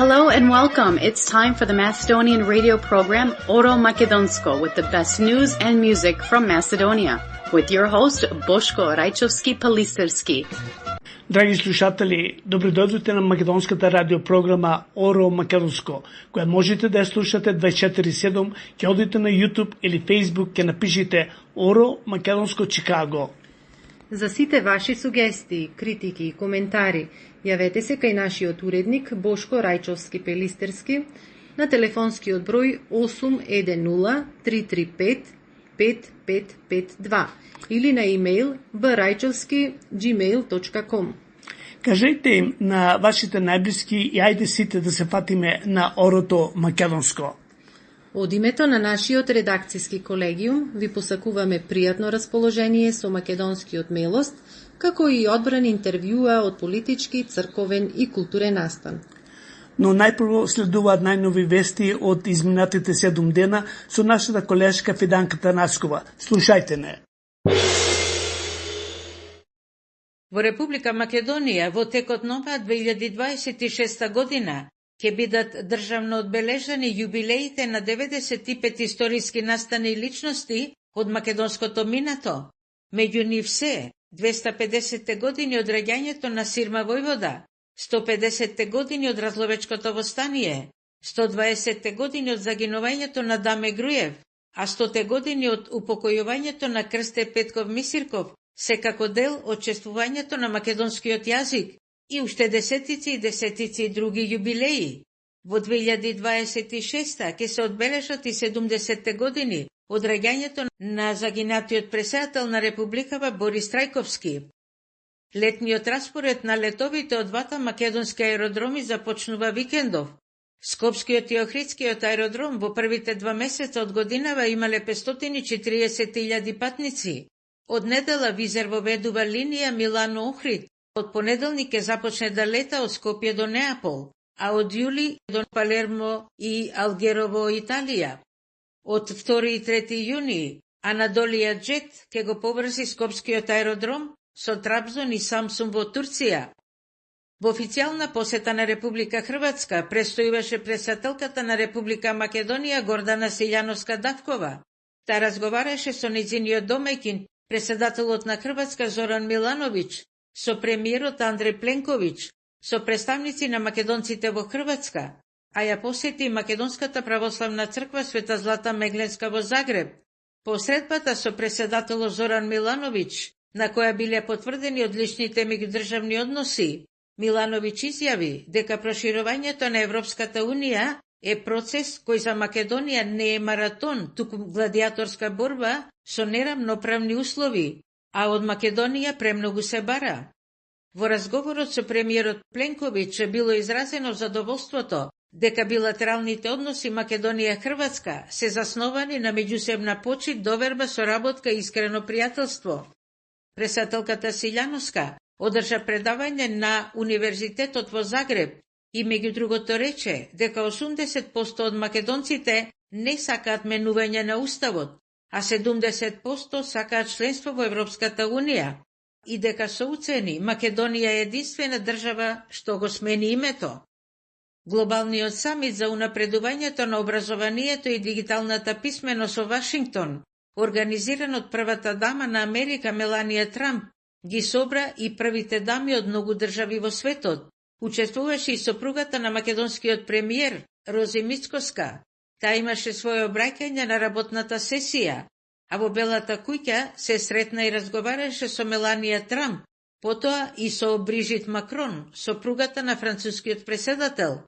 Hello and welcome. It's time for the Macedonian radio program Oro Makedonsko with the best news and music from Macedonia. With your host Boško Rajčovski-Palisterski. Драги слушатели, добродојдовте на македонската радиопрограма Оро Македонско, која можете да ја слушате 24/7, ќе одите на YouTube или Facebook, ќе напишите Оро Македонско Чикаго. За сите ваши сугестии, критики и коментари, јавете се кај нашиот уредник Бошко Рајчовски-Пелистерски на телефонскиот број 810 335 5552 или на имејл braјчовски@gmail.com. Кажете им на вашите најблиски и ајде сите да се фатиме на Орото Македонско. Од името на нашиот редакцијски колегиум ви посакуваме пријатно расположение со македонскиот мелост, како и одбран интервјуа од политички, црковен и културен настан. Но најпрво следуваат најнови вести од изминатите 7 дена со нашата колешка Фиданка Танаскова. Слушајте не. Во Република Македонија во текот на 2026 година ќе бидат државно одбележани јубилеите на 95 историски настани личности од македонското минато. Меѓу нив се 250 години од раѓањето на Сирма Војвода, 150 години од Разловечкото востание, 120 години од загинувањето на Даме Груев, а 100 години од упокојувањето на Крсте Петков Мисирков, секако дел од чествувањето на македонскиот јазик и уште десетици и десетици други јубилеи. Во 2026 ќе се одбележат и 70 години од раѓањето на загинатиот претседател на Републикава Борис Трајковски. Летниот распоред на летовите од двата македонски аеродроми започнува викендов. Скопскиот и Охридскиот аеродром во првите 2 месеца од годинава имале 540.000 патници. Од недела Визер воведува линија Милано-Охрид. Од понеделник ќе започне да лета од Скопје до Неапол, а од јули до Палермо и Алгерово, Италија. Од 2 и 3 јуни Анадолија Джет ќе го поврзи Скопскиот аеродром со Трабзон и Самсун во Турција. Во официјална посета на Република Хрватска престојуваше претседателката на Република Македонија Гордана Силјановска-Давкова. Та разговараше со нејзиниот домајчин, претседателот на Хрватска Зоран Милановиќ, со премиерот Андреј Пленковиќ, со представници на македонците во Хрватска, а ја посети Македонската православна црква Света Злата Мегленска во Загреб. Посредбата со претседателот Зоран Милановиќ, на која биле потврдени одличните меѓудржавни односи, Милановиќ изјави дека проширувањето на Европската Унија е процес кој за Македонија не е маратон, туку гладиаторска борба со неравноправни услови, а од Македонија премногу се бара. Во разговорот со премиерот Пленковиќ било изразено задоволството дека билатералните односи Македонија-Хрватска се засновани на меѓусебна почит, доверба, соработка и искрено пријателство. Претседателката Силјановска одржа предавање на Универзитетот во Загреб и меѓу другото рече дека 80% од македонците не сакаат менување на уставот, а 70% сакаат членство во Европската Унија и дека соуцени Македонија е единствена држава што го смени името. Глобалниот самит за унапредувањето на образованието и дигиталната писменост во Вашингтон, организиран од првата дама на Америка Меланија Трамп, ги собра и првите дами од многу држави во светот. Учествуваше и сопругата на македонскиот премиер Рози Мицкоска. Таа имаше своје обраќање на работната сесија, а во Белата куќа се сретна и разговараше со Меланија Трамп, потоа и со Брижит Макрон, сопругата на францускиот претседател.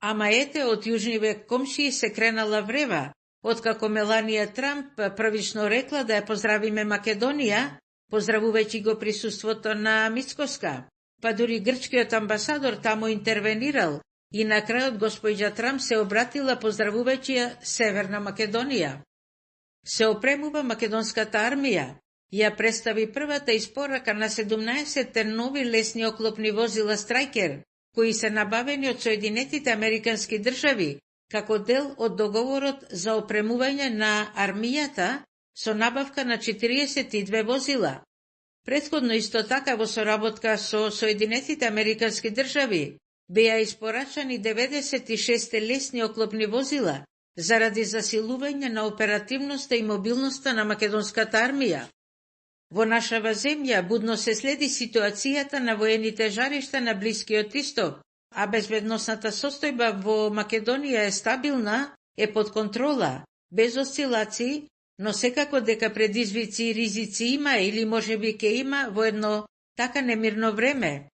Ама ете, од јужниве комшии се кренала врева, откако Меланија Трамп првично рекла да ја поздравиме Македонија, поздравувајќи го присуството на Мицкоска. Па дури грчкиот амбасадор тамо интервенирал и на крајот госпоѓа Трамп се обратила поздравувајќи ја Северна Македонија. Се опремува македонската армија. Ја представи првата испорака на 17 нови лесни оклопни возила Страјкер, кои се набавени од Соединетите Американски држави, како дел од договорот за опремување на армијата со набавка на 42 возила. Претходно исто така во соработка со Соединетите Американски држави, беа испорачани 96 лесни оклопни возила заради засилување на оперативноста и мобилноста на македонската армија. Во нашава земја будно се следи ситуацијата на воените жаришта на Блискиот Исток, а безбедносната состојба во Македонија е стабилна, е под контрола, без осцилации, но секако дека предизвици и ризици има или можеби ке има во едно така немирно време.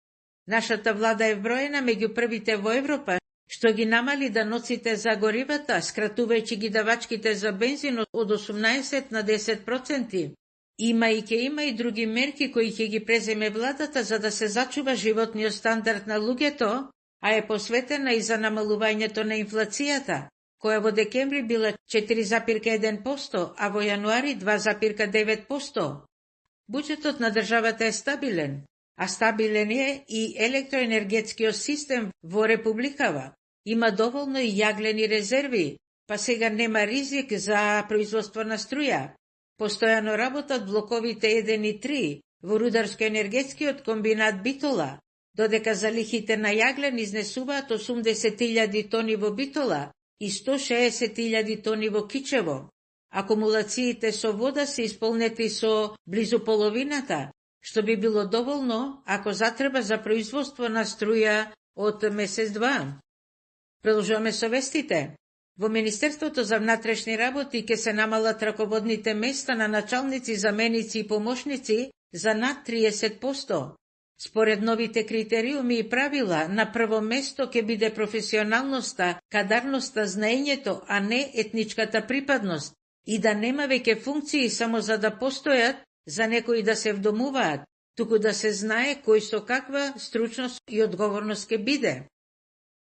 Нашата влада е вброена меѓу првите во Европа, што ги намали даноците за горивата, скратувајќи ги давачките за бензин од 18 на 10%. Има и други мерки кои ќе ги преземе владата за да се зачува животниот стандард на луѓето, а е посветена и за намалувањето на инфлацијата, која во декември била 4,1%, а во јануари 2,9%. Буџетот на државата е стабилен, а стабилен е и електроенергетскиот систем во републикава. Има доволно и јаглени резерви, па сега нема ризик за производство на струја. Постојано работат блоковите 1 и 3 во рударско-енергетскиот комбинат Битола, додека залихите на јаглен изнесуваат 80.000 тони во Битола и 160.000 тони во Кичево. Акумулациите со вода се исполнети со близу половината, што би било доволно ако затреба за производство на струја од месец-два. Продолжуваме со вестите. Во Министерството за внатрешни работи ќе се намалат раководните места на началници, заменици и помошници за над 30%. Според новите критериуми и правила, на прво место ќе биде професионалноста, кадарноста, знаењето, а не етничката припадност, и да нема веќе функции само за да постојат, за некои да се вдомуваат, туку да се знае кој со каква стручност и одговорност ќе биде.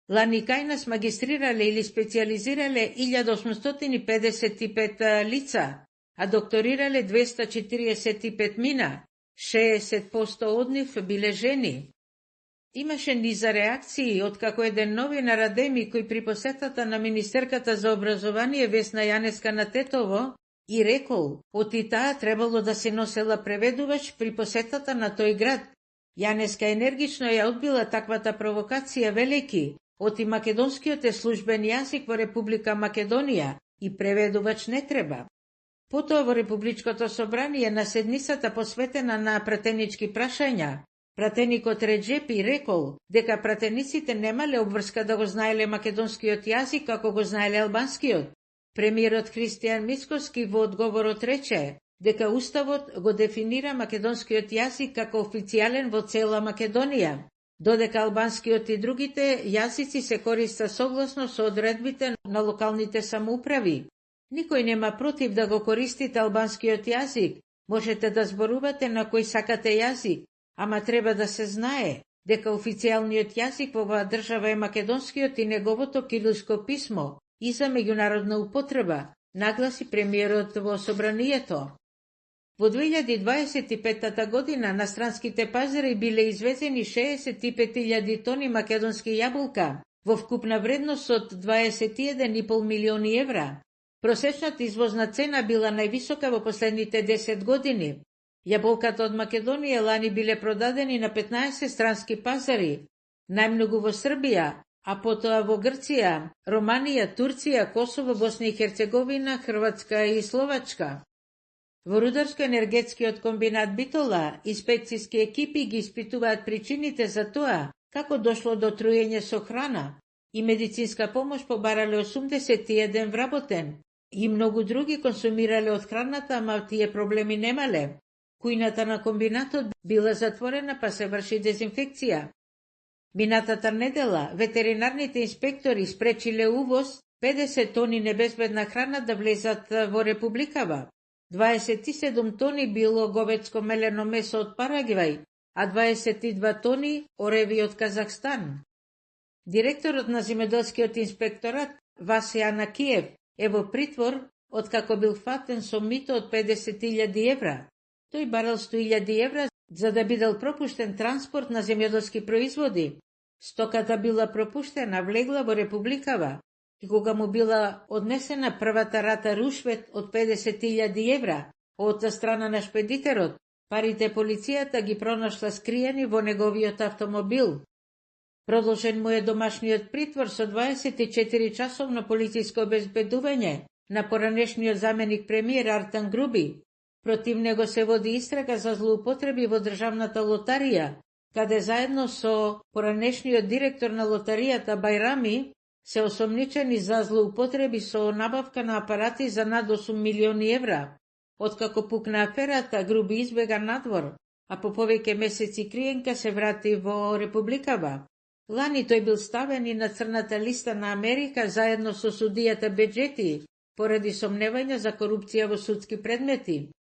Лани кај нас магистрирале или специализирале 1855 лица, а докторирале 245 мина, 60% од нив биле жени. Имаше низа реакции, откако еден новинар Адеми кој при посетата на министерката за образование Весна Јанеска на Тетово и рекол, оти таа требало да се носела преведувач при посетата на тој град. Јанеска енергично ја одбила таквата провокација велики, оти македонскиот е службен јазик во Република Македонија и преведувач не треба. Потоа во Републичкото собрание на седницата посветена на пратенички прашања, пратеникот Реджепи рекол дека пратениците немале обврска да го знаеле македонскиот јазик како го знаеле албанскиот. Премиерот Христијан Мицкоски во одговорот рече дека Уставот го дефинира македонскиот јазик како официјален во цела Македонија, додека албанскиот и другите јазици се користат согласно со одредбите на локалните самоуправи. Никој нема против да го користите албанскиот јазик, можете да зборувате на кој сакате јазик, ама треба да се знае дека официјалниот јазик во оваа држава е македонскиот и неговото кирилско писмо и за меѓународна употреба, нагласи премиерот во собранието. Во 2025 година на странските пазари биле извезени 65.000 тони македонски јаболка во вкупна вредност од 21,5 милиони евра. Просечната извозна цена била највисока во последните 10 години. Јаболката од Македонија лани биле продадени на 15 странски пазари, најмногу во Србија, а потоа во Грција, Романија, Турција, Косово, Босна и Херцеговина, Хрватска и Словачка. Во рударско-енергетскиот комбинат Битола, инспекцијски екипи ги испитуваат причините за тоа како дошло до труење со храна и медицинска помош побарале 81 вработен и многу други консумирале од храната, ама тие проблеми немале. Кујната на комбинатот била затворена па се врши дезинфекција. Минатата недела ветеринарните инспектори спречиле увоз 50 тони небезбедна храна да влезат во републикава. 27 тони било говедско мелено месо од Парагвај, а 22 тони ореви од Казахстан. Директорот на земјоделскиот инспекторат Васе Анакиев е во притвор откако бил фатен со мито од 50.000 евра. Тој барал 100.000 евра за да бидел пропуштен транспорт на земјоделски производи. Стоката била пропуштена, влегла во републикава и кога му била однесена првата рата рушвет од 50.000 евра од страна на шпедитерот, парите полицијата ги пронашла скриени во неговиот автомобил. Продолжен му е домашниот притвор со 24-часовно полициско обезбедување на поранешниот заменик премиер Артан Груби. Против него се води истрага за злоупотреби во државната лотарија, каде заедно со поранешниот директор на лотаријата Байрами се осомничени за злоупотреби со набавка на апарати за над 8 милиони евра. Откако пукна аферата, Груби избега надвор, а по повеќе месеци криенка се врати во Републикава. Лани тој бил ставен и на црната листа на Америка заедно со судијата Беджети, поради сомневања за корупција во судски предмети.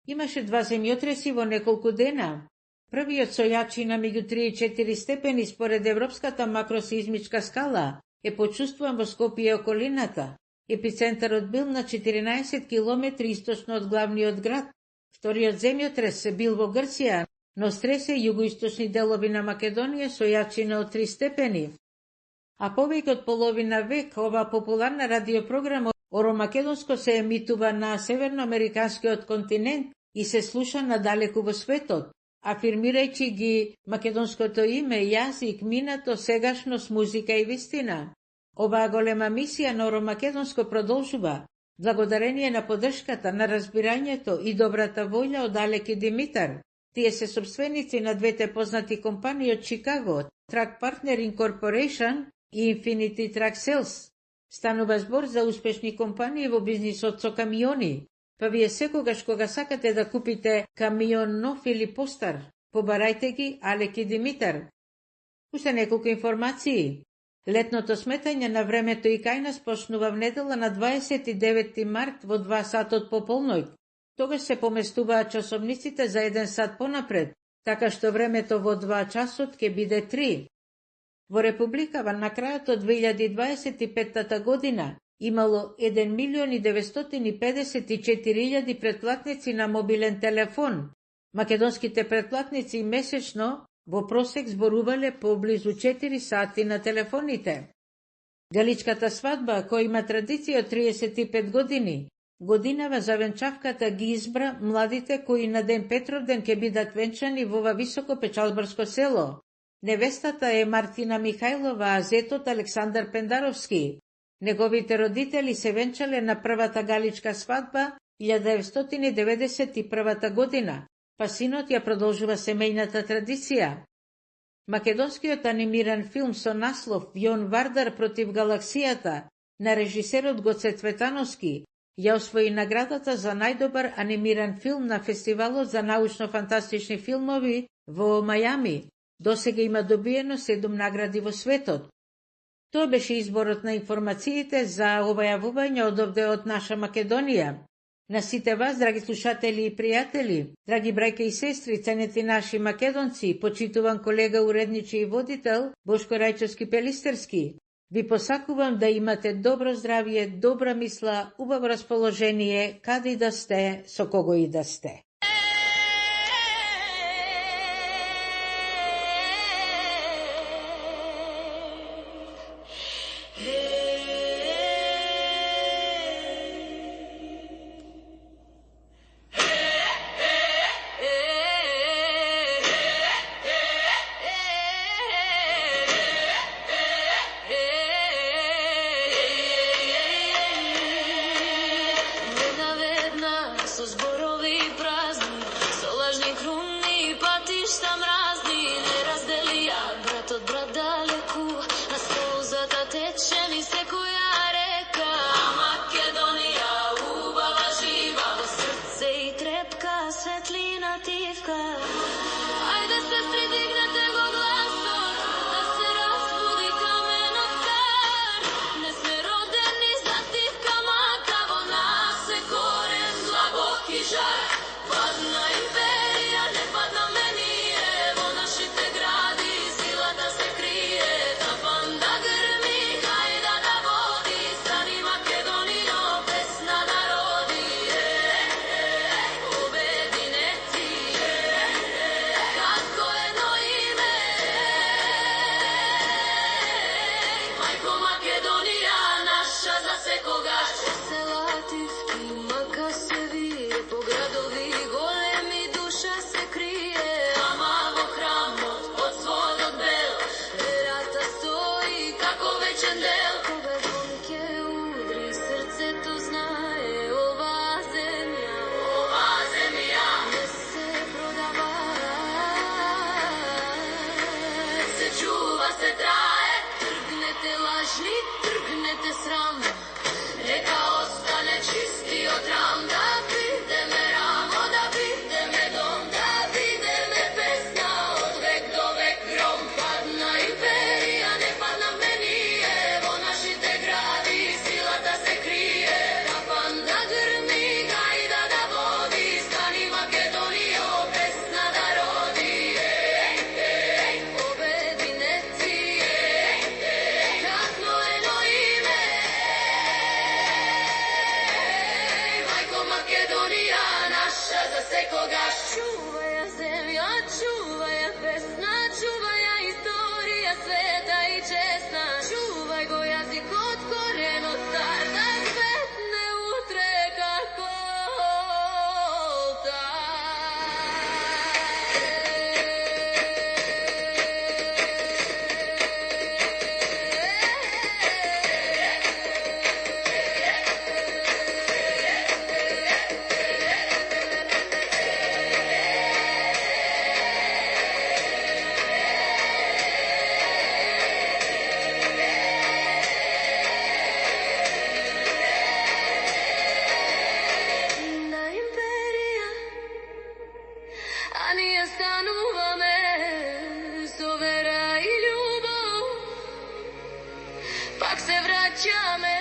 Имаше 2 земјотреси во неколку дена. Првиот со јачина меѓу 3 и 4 степени според Европската макросеизмичка скала е почувствуван во Скопје и околината. Епицентарот бил на 14 километри источно од главниот град. Вториот земјотрес се бил во Грција, но стресе југоисточни делови на Македонија со јачина од 3 степени. А повеќе од половина век ова популарна радиопрограма Оро Македонско се емитува на северноамериканскиот континент и се слуша надалеку во светот, афирмирајќи ги македонското име, јазик, минато, сегашност, музика и вистина. Оваа голема мисија на Оро Македонско продолжува, благодарение на поддршката, на разбирањето и добрата волја од Алек и Димитар. Тие се собственици на двете познати компании од Чикаго, Track Partner Incorporation и Infinity Track Sales. Станува збор за успешни компании во бизнисот со камиони, па вие секогаш кога сакате да купите камион нов или постар, побарајте ги Алек и Димитар. Уште неколку информации. Летното сметање на времето и кај нас почнува в недела на 29 март во 2 сатот по полноќ. Тогаш се поместуваат часовниците за 1 сат понапред, така што времето во 2 часот ќе биде 3. Во Републикава на крајот од 2025 година имало 1.954.000 претплатници на мобилен телефон. Македонските претплатници месечно во просек зборувале по близу 4 сати на телефоните. Галичката свадба, која има традиција од 35 години, годинава за венчавката ги избра младите кои на ден Петровден ќе бидат венчани во ова високо печалбарско село. Невестата е Мартина Михајлова, а зетот Александар Пендаровски. Неговите родители се венчале на првата галичка свадба 1991 година, па синот ја продолжува семејната традиција. Македонскиот анимиран филм со наслов Јон Вардар против галаксијата на режисерот Гоце Цветановски ја освои наградата за најдобар анимиран филм на фестивалот за научно-фантастични филмови во Мајами. Досега има добиено 7 награди во светот. Тоа беше изборот на информациите за ова јавување од овде од наша Македонија. На сите вас, драги слушатели и пријатели, драги брајка и сестри, ценети наши македонци, почитуван колега, уредничи и водител Бошко Рајчовски Пелистерски, ви посакувам да имате добро здравје, добра мисла, убаво расположение, каде и да сте, со кого и да сте. Силата се крие, та панда грми, хајде да Пак се враќаме,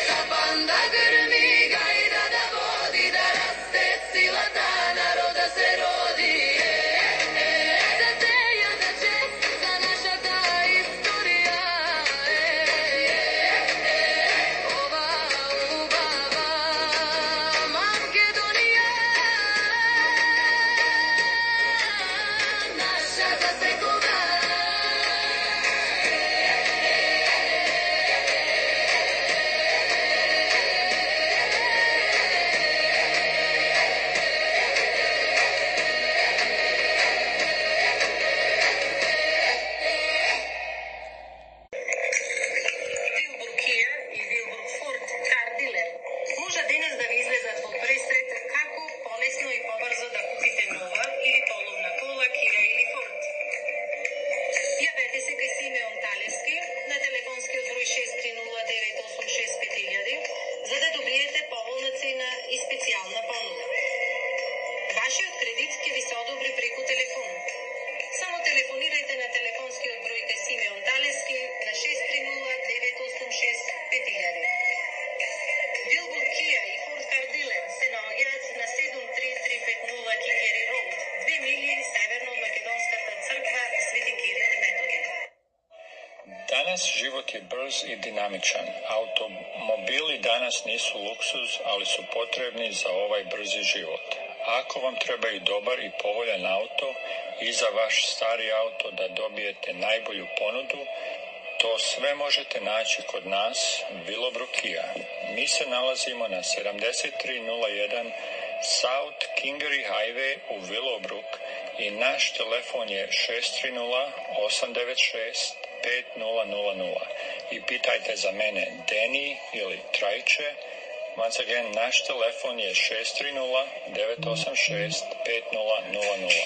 та банда грми, гајда да води, да расте силата, народа се роди. За теја да чест, за нашата историја. Ова убава Македонија, нашата секога. Вилбург Кија и Вилбург Форд кар дилер може денес да ви излезат во пресрет како полесно и побрзо да купите нова или половна кола Кија или Форд. Јавете се кај Симеон Талевски на телефонскиот број 6309865 за да добиете поволна цена и специјална понуда. Вашиот кредит ќе ви се одобри преку телефон. Само телефонирајте на телефонскиот број кај Симеон Талевски на 6309865. Вилбург Кија и Форд кар дилер се наоѓаат на 73350 Кингери Роуд, 2 милји северно од македонската црква Свети Кирил и Методи. Danas život je brz i dinamičan. Automobili danas nisu luksuz, ali su potrebni za ovaj brzi život. Ako vam treba i dobar i povoljan auto i za vaš stari auto da dobijete najbolju ponudu, to sve možete naći kod nas, Willowbrook Kia. Mi se nalazimo na 7301 South Kingery Highway u Willowbrook i naš telefon je 630-896-5000 i pitajte za mene Deni ili Trajče. Once again, naš telefon je 630-986-5000.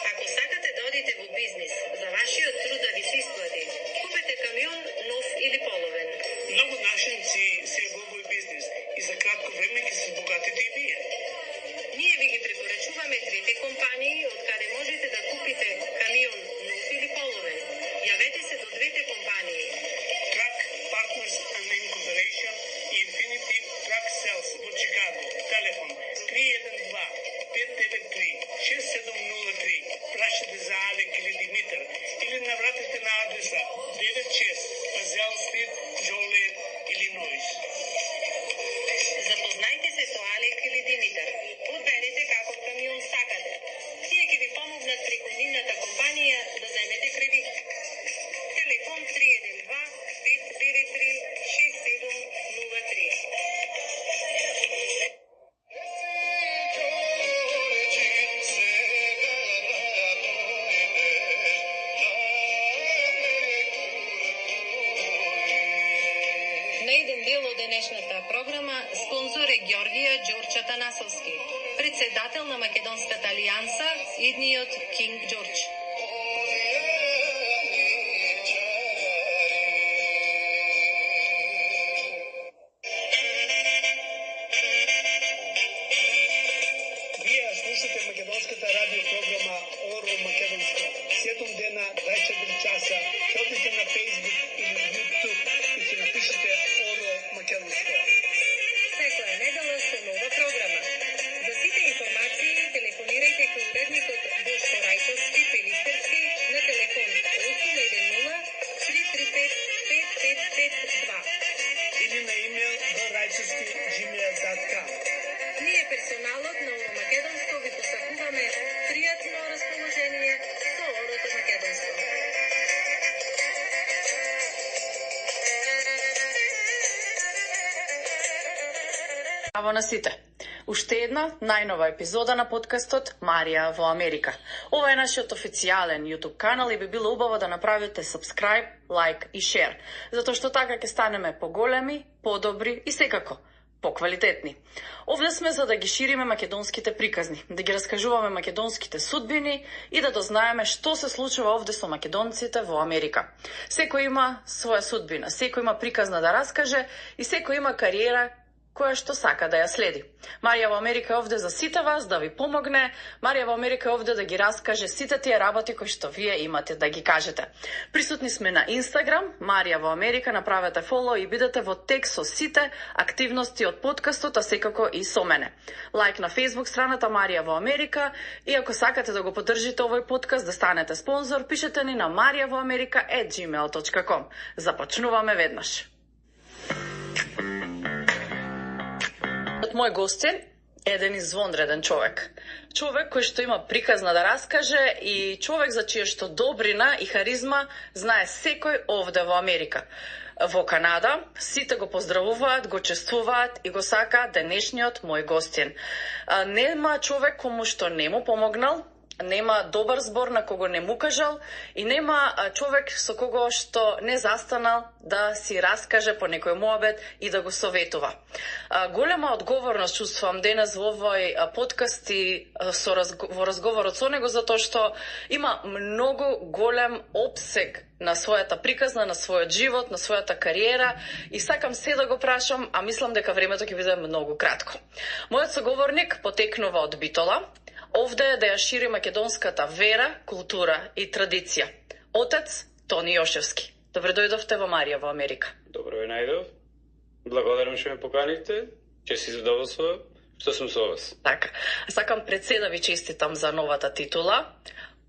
Ако сакате да одите во бизнис, за вашиот труд да ви се исплати, купете камион нов или половен. Многу нашинци се во овој бизнис и за кратко време ќе се збогатите и вие. Ние ви ги препорачуваме двете компании од каде можете да купите камион нов или половен. Јавете се до двете компании. Truck Partners and Incorporation и Infinity Truck Sales во Чикаго. Телефон 312-593-6703. Прашате за Алек или Димитар или навратете на адреса 96 Пазел Стрит, Джолиет, Илинойс. Запознајте се со Алек или Димитар. Одберете каков камион сакате. Тие ќе ви помогнат преку нивната компанија да земете кредит. Телефон 312-593-6703. Наиден дел од денешната програма спонзор е Ѓорѓија Ѓорџ Атанасовски, председател на Македонската алијанса, идниот Кинг Ѓорџ. Вие слушате македонската радиопрограма Оро Македонско. 7 дена, 24 часа. Ходите на Facebook или YouTube и си напишете Оро Македонско. Секоја недела со нова програма. За сите информации телефонирајте кај уредникот Бошко Рајчовски Пелистерски на телефон 810-335-5552 Или на имейл dorajcovski@gmail.com. Ние персоналот на Оро Македонско ви посакуваме пријатно расположение со Орото Македонско. Браво на сите! Уште една најнова епизода на подкастот Марија во Америка. Ова е нашиот официјален YouTube канал и би било убаво да направите subscribe, like и share, затоа што така ќе станеме поголеми, подобри и секако поквалитетни. Овде сме за да ги шириме македонските приказни, да ги раскажуваме македонските судбини и да дознаеме што се случува овде со македонците во Америка. Секој има своја судбина, секој има приказна да раскаже и секој има кариера која што сака да ја следи. Марија во Америка е овде за сите вас, да ви помогне. Марија во Америка е овде да ги раскаже сите тие работи кои што вие имате да ги кажете. Присутни сме на Инстаграм, Марија во Америка, направете фоло и бидете во тек со сите активности од подкастот, а секако и со мене. Лайк на Facebook страната Марија во Америка и ако сакате да го поддржите овој подкаст, да станете спонзор, пишете ни на mariavoamerica@gmail.com. Започнуваме веднаш. Мој гостин е еден извонреден човек. Човек кој што има приказна да раскаже и човек за чија што добрина и харизма знае секој овде во Америка. Во Канада сите го поздравуваат, го чествуваат и го сакаат денешниот мој гостин. Нема човек кому што не му помогнал, нема добар збор на кого не му кажал и нема човек со кого што не застанал да си раскаже по некој муабет и да го советува. Голема одговорност чувствувам денес во овој подкаст и во разговорот со него, затоа што има многу голем опсег на својата приказна, на својот живот, на својата кариера и сакам се да го прашам, а мислам дека времето ќе биде многу кратко. Мојот соговорник потекнува од Битола. Овде е да ја шири македонската вера, култура и традиција. Отец Тони Јошевски. Добре дојдовте во Марија во Америка. Добро ве најдов. Благодарам што ме поканивте. Че си задоволство што сум со вас. Така. Сакам пред се да ви честитам за новата титула.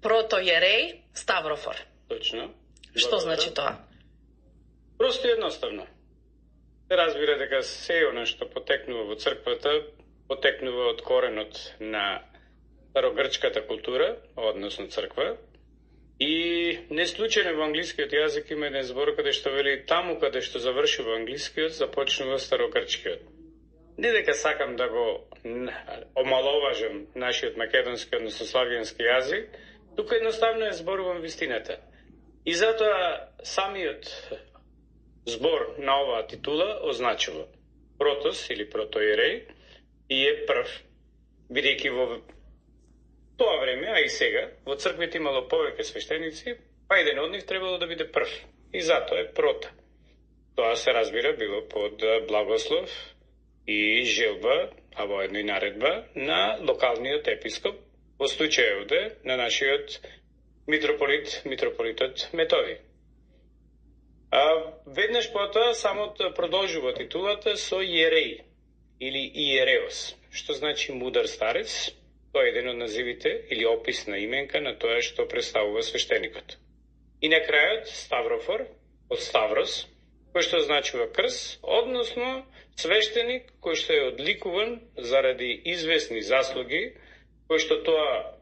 Протоиерей Ставрофор. Точно. Што значи тоа? Просто едноставно. Разбира дека се она што потекнува во црквата, потекнува од коренот на старогрчката култура, односно црква, и не случајно во англискиот јазик има еден збор каде што вели таму каде што завршува англискиот, започнува старогрчкиот. Не дека сакам да го омаловажам нашиот македонски, односно славјански јазик, тука едноставно ја зборувам вистината. И затоа самиот збор на оваа титула означува протос или протоиерей и е прв, бидејќи во тоа време, а и сега, во црквите имало повеќе свештеници, па еден од нив требало да биде прв. И затоа е прота. Тоа се разбира било под благослов и желба, а воедно и наредба, на локалниот епископ, во случај овде на нашиот митрополитот Методи. Веднаш потоа самото продолжува титулата со иерей или иереос, што значи мудар старец. Тоа е еден од називите или описна именка на тоа што представува свештеникот. И на крајот Ставрофор од Ставрос, кој што значува крс, односно свештеник кој што е одликуван заради известни заслуги, кој што тоа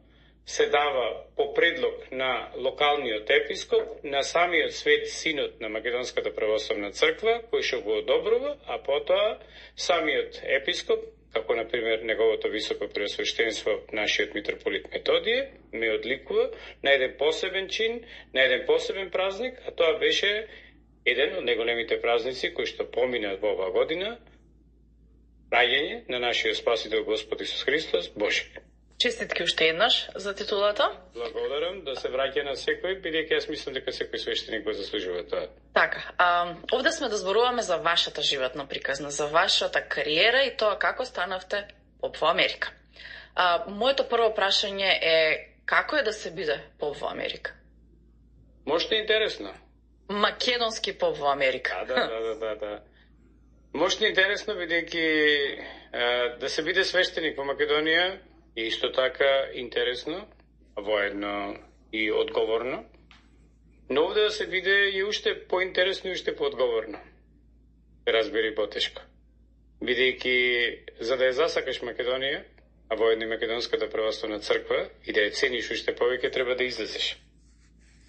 се дава по предлог на локалниот епископ, на самиот свет синот на Македонската православна црква, кој што го одобрува, а потоа самиот епископ, како например неговото високо преосвещенство, нашиот митрополит Методије, ме одликува на еден посебен чин, на еден посебен празник, а тоа беше еден од најголемите празници кои што помина во оваа година, раѓање на нашиот Спасител Господ Исус Христос, Божик. Честитки уште еднаш за титулата. Благодарам, да се враќа на секој, бидејќи јас мислам дека секој свештеник го заслужува тоа. Така, овде сме да зборуваме за вашата животна приказна, за вашата кариера и тоа како станавте поп во Америка. Моето прво прашање е како е да се биде поп во Америка? Можете интересно. Македонски поп во Америка. Да. Можете интересно, бидејќи да се биде свештеник во Македонија и исто така интересно, воедно и одговорно, но овде да се биде и уште поинтересно и уште поодговорно. Разбери потешко. Бидејќи за да ја засакаш Македонија, а воедно и Македонската православна црква, и да ја цениш уште повеќе, треба да излезеш.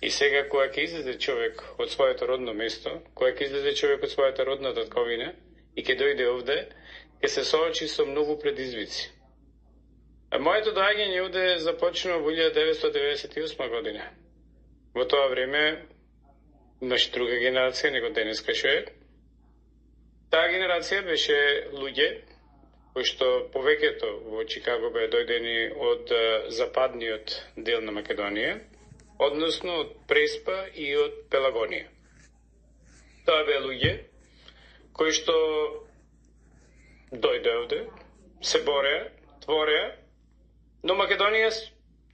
И сега, кога ќе излезе човек од своето родно место, кога ќе излезе човек од својата родна татковина и ќе дојде овде, ќе се соочи со многу предизвици. Моето доаѓање овде започна во 1998 година. Во тоа време, наша друга генерација, него денеска што е, таа генерација беше луѓе кои што повеќето во Чикаго беа дојдени од западниот дел на Македонија, односно од Преспа и од Пелагонија. Тоа беа луѓе кои што дојде овде, се бореа, твореа, но Македонија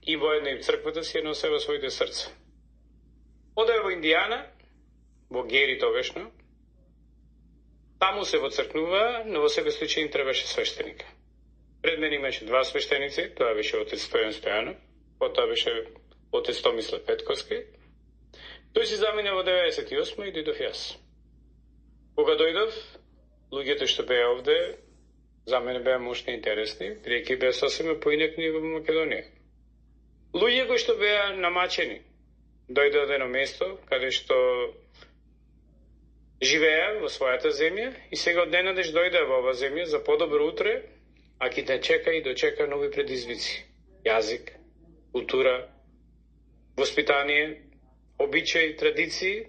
и воедно и црквата си ја носе во своите срца. Оде во Индијана, во Гери тогашно, таму се воцркнува, но во себе случај им требаше свештеник. Пред мен имаше 2 свештеници, тоа беше отец Стојан Стојанов, потоа беше отец Томислав Петковски. Тој си замина во 98 и дојдов јас. Кога дојдов, луѓето што беа овде, за мене беа мощни и интересни, бидејќи беа сосема поинакни во Македонија. Луѓе кои што беа намачени, дојде од едно место, каде што живеа во својата земја и сега од денадеж дојде во оваа земја за подобро утре, а ќе те чека и дочека нови предизвици. Јазик, култура, воспитание, обичаи, традиции,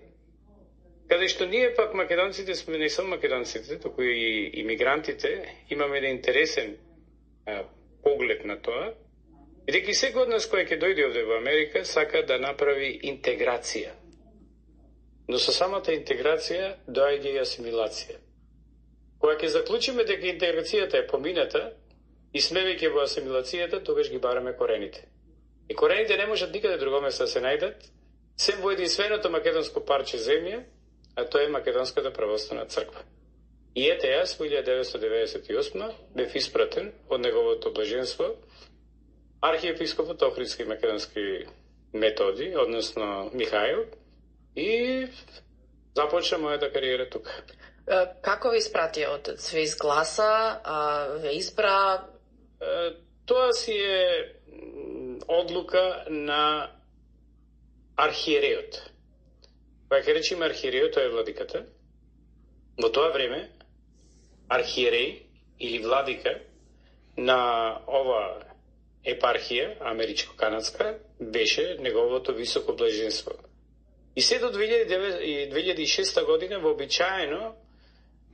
каде што ние пак македонците сме, не само македонците, туку и имигрантите, имаме еден интересен поглед на тоа, бидејќи секој од нас кој ќе дојде овде во Америка сака да направи интеграција. Но со самата интеграција доаѓа и асимилација. Кога ќе заклучиме дека интеграцијата е помината и сме веќе во асимилацијата, тогаш ги бараме корените. И корените не можат никаде друго место да се најдат, сем во единственото македонско парче земја, а тоа е Македонската православна црква. И ете јас во 1998 бев испратен од неговото блаженство архиепископот Охридски македонски Методи, односно Михаил, и започна мојата кариера тука. Како ви испрати отец? Ве изгласа, ве избра? Тоа си е одлука на архиереот. Кога ќе речеме архиереот, тоа е владиката. Во тоа време, архиереј или владика на ова епархија, америчко-канадска, беше неговото високо блаженство. И се до 2006 година вообичаено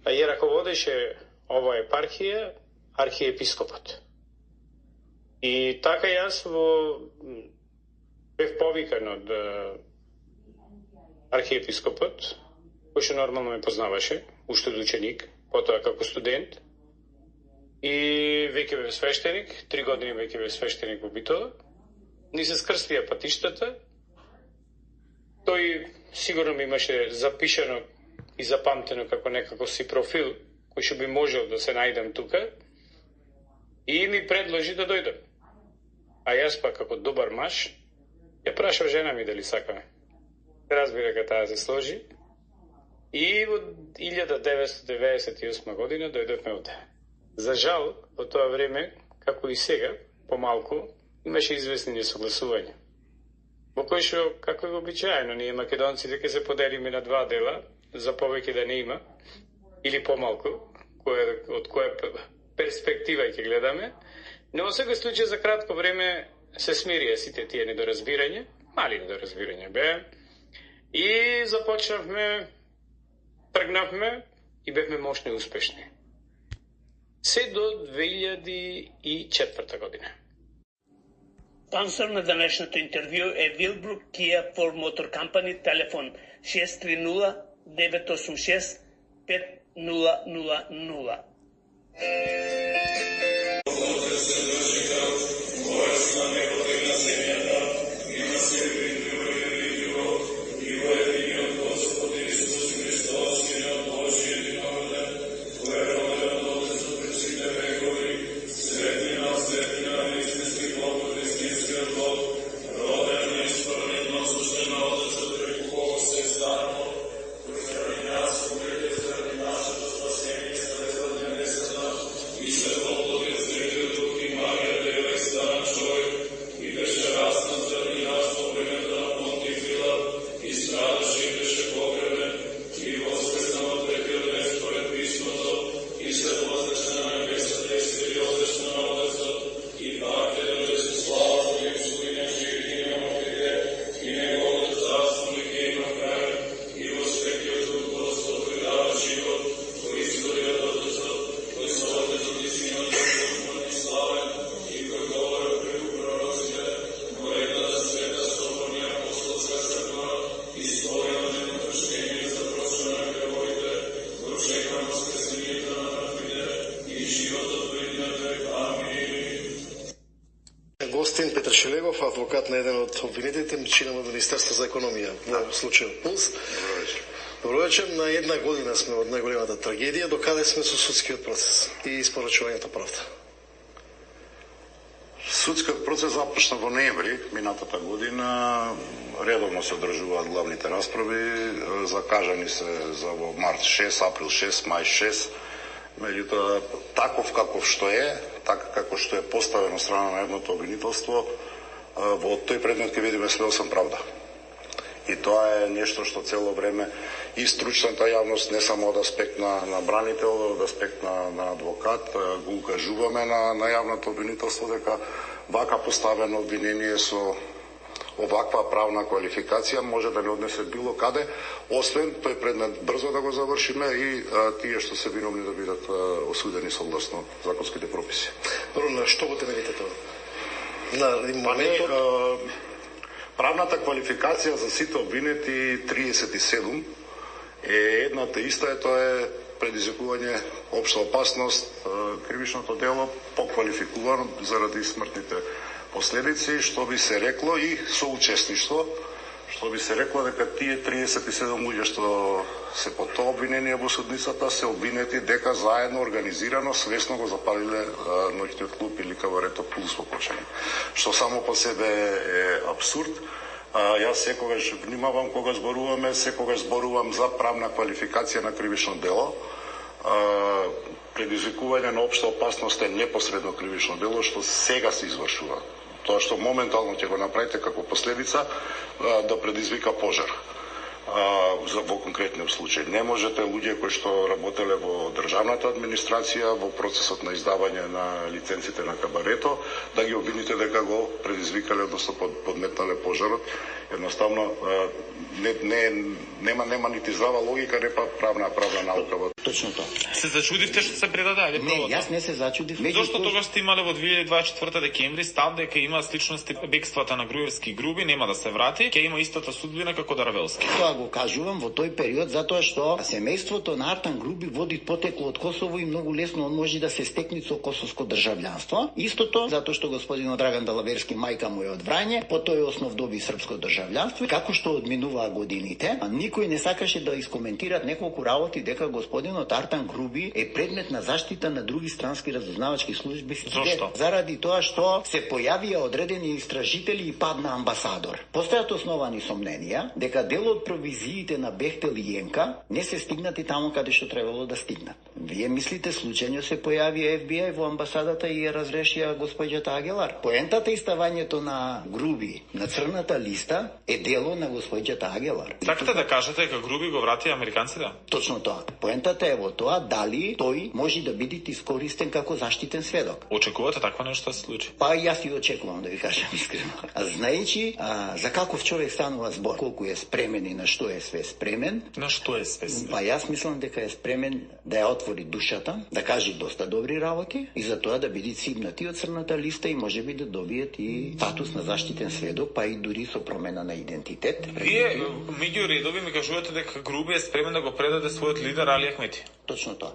ја раководеше ова епархија архиепископот. И така јас бев повикан од архиепископот, кој што нормално ме познаваше, уште од ученик, потоа како студент. И веќе бев свештеник, 3 години веќе бев свештеник во Битола. Ни се скрстија патиштата. Тој сигурно ми имаше запишано и запамтено како некако си профил, кој што би можел да се најдам тука. И ми предложи да дојдам. А јас пак како добар маж, ја прашав жена ми дали сака. Разбира дека таа се сложи. И во 1998 година дојдовме овде. За жал, во тоа време, како и сега, помалку, имаше известни несогласувања. Во кој што, како е обичаено, ние македонците ќе се поделиме на 2 дела, за повеќе да не има, или помалку, од која перспектива ќе гледаме, но во секој случај за кратко време се смирија сите тие недоразбирања, мали недоразбирања беа, и започнавме, тргнавме и бевме мощни и успешни. Се до 2004 година. Спонсор на денешното интервју е Вилбрук Kia for Motor Company, телефон 630-986-5000. адвокат на еден од обвинителите, чинам од Министерство за економија, во случајот Пулс. Добро вечер. На една година сме од најголемата трагедија, докаде сме со судскиот процес и испорачувањето правда? Судскиот процес започна во ноември минатата година. Редовно се одржуваат главните расправи, закажани се за во март 6, април 6, мај 6. Меѓутоа, таков каков што е, така како што е поставено страна на едното обвинителство, во тој предмет ќе видиме све осам правда. И тоа е нешто што цело време и стручната јавност, не само од аспект на бранител, од аспект на адвокат, го укажуваме на јавното обвинителство дека вака поставено обвинение со оваква правна квалификација може да не однесе било каде, освен тој предмет брзо да го завршиме и тие што се виновни да бидат осудени согласно законските прописи. Прво, на што го темелите тоа? На моментот... Правната квалификација за сите обвинети 37 е едната иста, тоа е предизвикување општа опасност, кривичното дело поквалификувано заради смртните последици, што би се рекло и соучесништво, што би се рекло дека тие 37 луѓе што се по тоа обвинение во судницата се обвинети дека заедно организирано свесно го запалиле ноќниот клуб или кабарето Пулс во Кочани. Што само по себе е абсурд. Јас секогаш внимавам кога зборуваме, секогаш зборувам за правна квалификација на кривично дело. Предизвикување на општа опасност е непосредно кривично дело што сега се извршува. Тоа што моментално ќе го направите како последица да предизвика пожар. Во конкретниот случај. Не можете луѓе кои што работеле во државната администрација, во процесот на издавање на лиценците на кабарето, да ги обвините дека го предизвикале, односно подметнале пожарот. Едноставно, нема нити здрава логика, не правна наука. Точно тоа. Се зачудивте што се предаде? Не, јас не се зачудив. Зошто тогаш сте имале во 2024 декември став дека има сличности бегствата на Груевски и Груби, нема да се врати, ќе има истата судбина како Даравелски? Тоа го кажувам во тој период затоа што семејството на Артан Груби води потекло од Косово и многу лесно он може да се стекне со косовско државјанство. Истото затоа што господинот Драган Далаверски мајка му е од Врање, по тој основ доби српско државјанство. Како што одминуваа годините, никој не сакаше да искоментират неколку работи дека господинот Артан Груби е предмет на заштита на други странски разузнавачки служби. Зошто? Заради тоа што се појавија одредени истражители и падна амбасадор. Постојат основани сомненија дека дел од провизиите на Бехтел и Јенка не се стигнати таму каде што требало да стигнат. Вие мислите случајно се појави FBI во амбасадата и ја разрешија госпоѓата Агелар? Поентата и ставањето на Груби на црната листа е дело на госпоѓата Агелар. Сакате да кажете дека Груби го врати американците? Точно тоа. Поентата е во тоа дали тој може да биде искористен како заштитен сведок. Очекувате такво нешто да се случи? Па јас и очекувам, да ви кажам искрено. Знаејќи за каков човек станува збор, колку е спремен и на што е све спремен. На што е све спремен? Па јас мислам дека е спремен да ја отвори душата, да каже доста добри работи и за тоа да биде цимнати од црната листа и можеби да добиет и статус на заштитен сведок, па и дури со промена на идентитет. Вие меѓу редови ми кажувате дека Груби е спремен да го предаде својот лидер Али Ахмети. Точно тоа.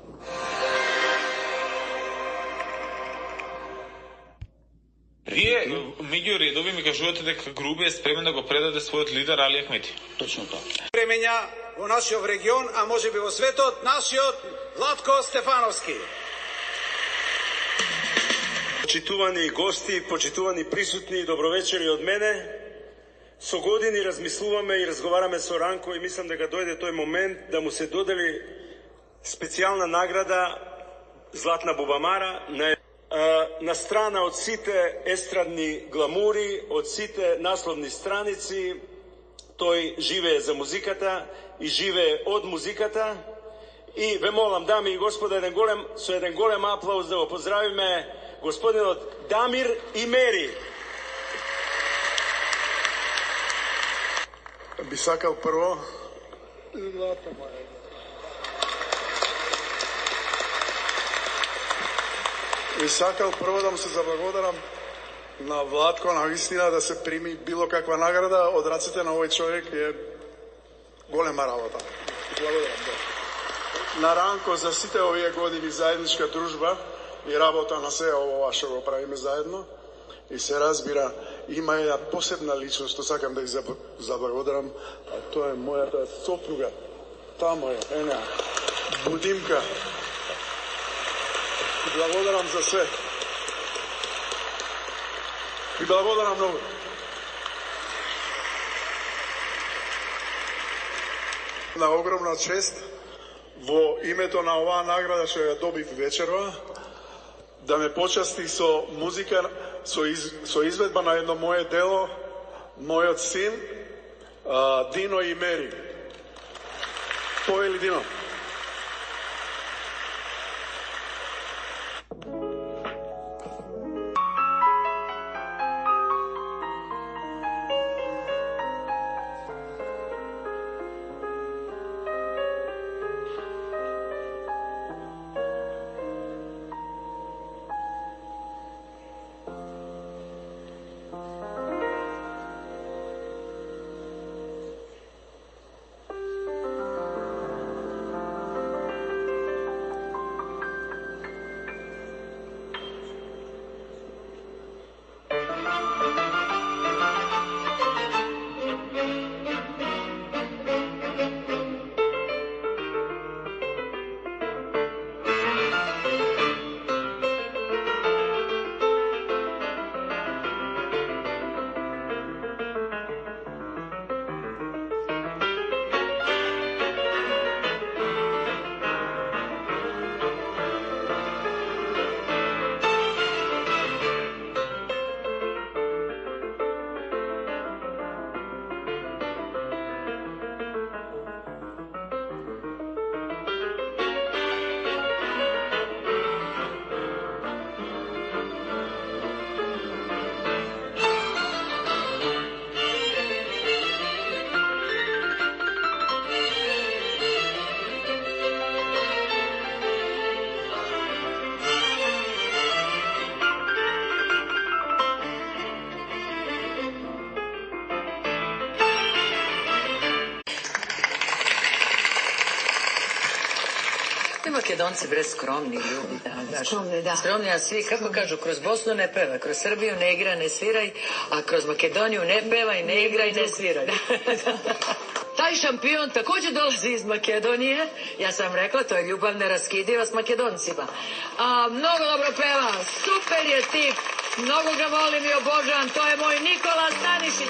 Вие меѓу редови ми кажувате дека Груби е спремен да го предаде својот лидер Али Ахмети. Точно тоа. Премења во нашиот регион, а можеби во светот, нашиот Владко Стефановски. Почитувани гости, почитувани присутни, добровечери од мене. Со години размислуваме и разговараме со Ранко и мислам дека дојде тој момент да му се додели специјална награда Златна бубамара на страна од сите естрадни гламури, од сите насловни страници. Тој живее за музиката и живее од музиката. И ве молам, дами и господа, со еден голем аплауз да го поздравиме господинот Дамир Имери. Би сакал прво да му се заблагодарам на Владко, на вистина да се прими било каква награда од рацете на овој човек е голема работа. Благодарам. На Ранко за сите овие години заедничка дружба и работа на се ова што го правиме заедно и се разбира има една посебна личност што сакам да ја заблагодарам, а тоа е мојата сопруга. Тамо е, една будимка. И благодарам за све. И благодарам многу. На огромна чест во името на оваа награда што ја добив вечерва, да ме почасти со музика, со изведба на едно моje дело, мојот син, Дино и Мери. Повели, Дино. Македонци bre скромни ljudi, da. Скромни, да. Скромни, а svi, kako kažu, kroz Bosnu ne peva, kroz Srbiju ne igra, ne sviraj, a kroz Makedoniju ne pevaj, ne igraj, ne sviraj. Taj šampion također dolazi iz Makedonije, ja sam rekla, to je ljubav neraskidiva s Makedoncima. Mnogo dobro peva, super je tip, mnogo ga volim i obožavam, to je moj Nikola Stanišić.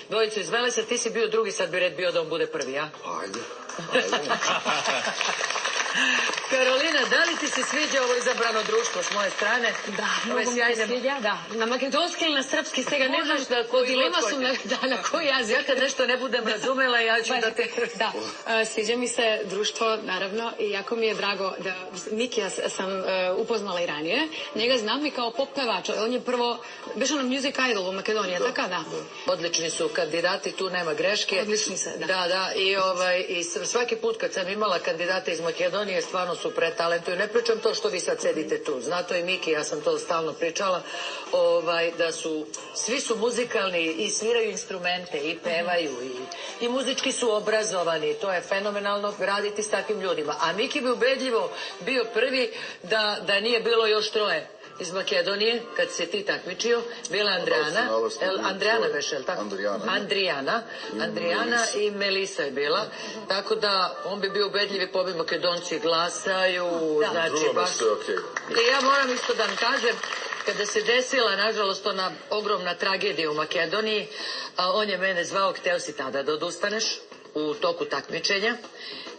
Dvojicu iz Velesa, ti si bio drugi, sad bi red bio da on bude prvi, a? Ajde. Karolina, da li ti se sviđa ovo izabrano društvo s moje strane? Da, mnogo mi se sviđa, da. Na makedonski ili na srpski stega, ne znaš da dilema su na koji jezik. Ja kad nešto ne budem razumela, ja ću da te... Da, sviđa mi se društvo, naravno, i jako mi je drago da Mikija sam upoznala i ranije. Njega znam i kao pop pevač. On je prvo, biš ono Music Idol u Makedoniji, tako da? Odlični su kandidati, tu nema greške. Odlični se, da. Da, i svaki put kad sam imala kandidate iz Makedonije, stvarno su pretalentuju. Ne pričam to što vi sad sedite tu. Zna to i Miki, ja sam to stalno pričala, da su, svi su muzikalni i sviraju instrumente i pevaju i muzički su obrazovani. To je fenomenalno raditi s takvim ljudima. A Miki bi ubedljivo bio prvi da nije bilo još troje iz Makedonije, kad se ti takmičio, bila Andrijana veš, je li tako? Andrijana i Melisa je bila, tako da on bi bio ubedljiv i pobi Makedonci glasaju, znači baš... I ja moram isto da vam kažem, kada se desila, nažalost, ona ogromna tragedija u Makedoniji, on je mene zvao, hteo si tada da odustaneš u toku takmičenja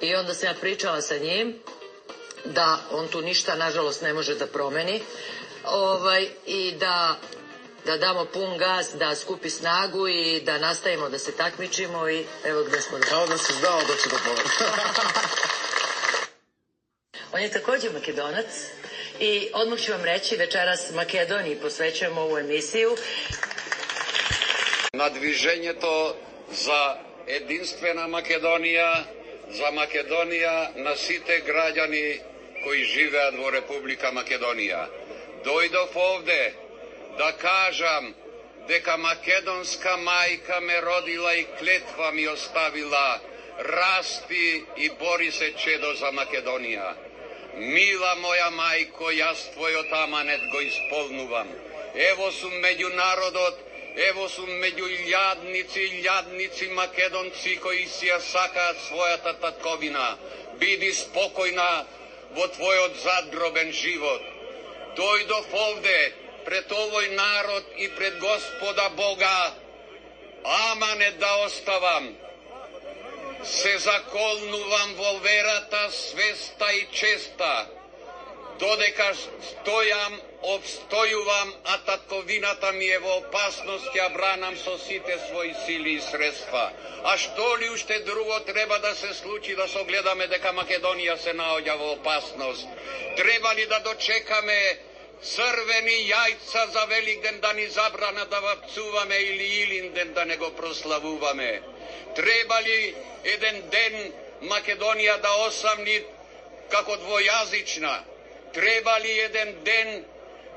i onda sam ja pričala sa njim da on tu ništa, nažalost, ne može da promeni, i da damo pun gas, da skupi snagu i da nastavimo da se takmičimo i evo gde smo. Kao da si znao da će da povedi. On je također Makedonac i odmah ću vam reći, večeras Makedoniji posvećujemo ovu emisiju. Надвижењето за единствена Македонија, за Македонија на сите граѓани кои живеат во Република Македонија. Дојдов овде да кажам дека македонска мајка ме родила и клетва ми оставила, расти и бори се чедо за Македонија. Мила моја мајко, јас твојот аманет го исполнувам. Ево сум меѓу народот Ево сум меѓу илјадници македонци кои си ја сакаат својата татковина. Биди спокојна во твојот задгробен живот. Дојдов овде пред овој народ и пред Господа Бога, ама не да оставам. Се заколнувам во верата свеста и честа, додека обстојувам, а татковината ми е во опасност, ја бранам со сите своји сили и средства. А што ли уште друго треба да се случи да согледаме дека Македонија се наоѓа во опасност? Треба ли да дочекаме црвени јајца за Великден да ни забрана да вапцуваме или Илинден да не го прославуваме? Треба ли еден ден Македонија да осамни како двојазична? Треба ли еден ден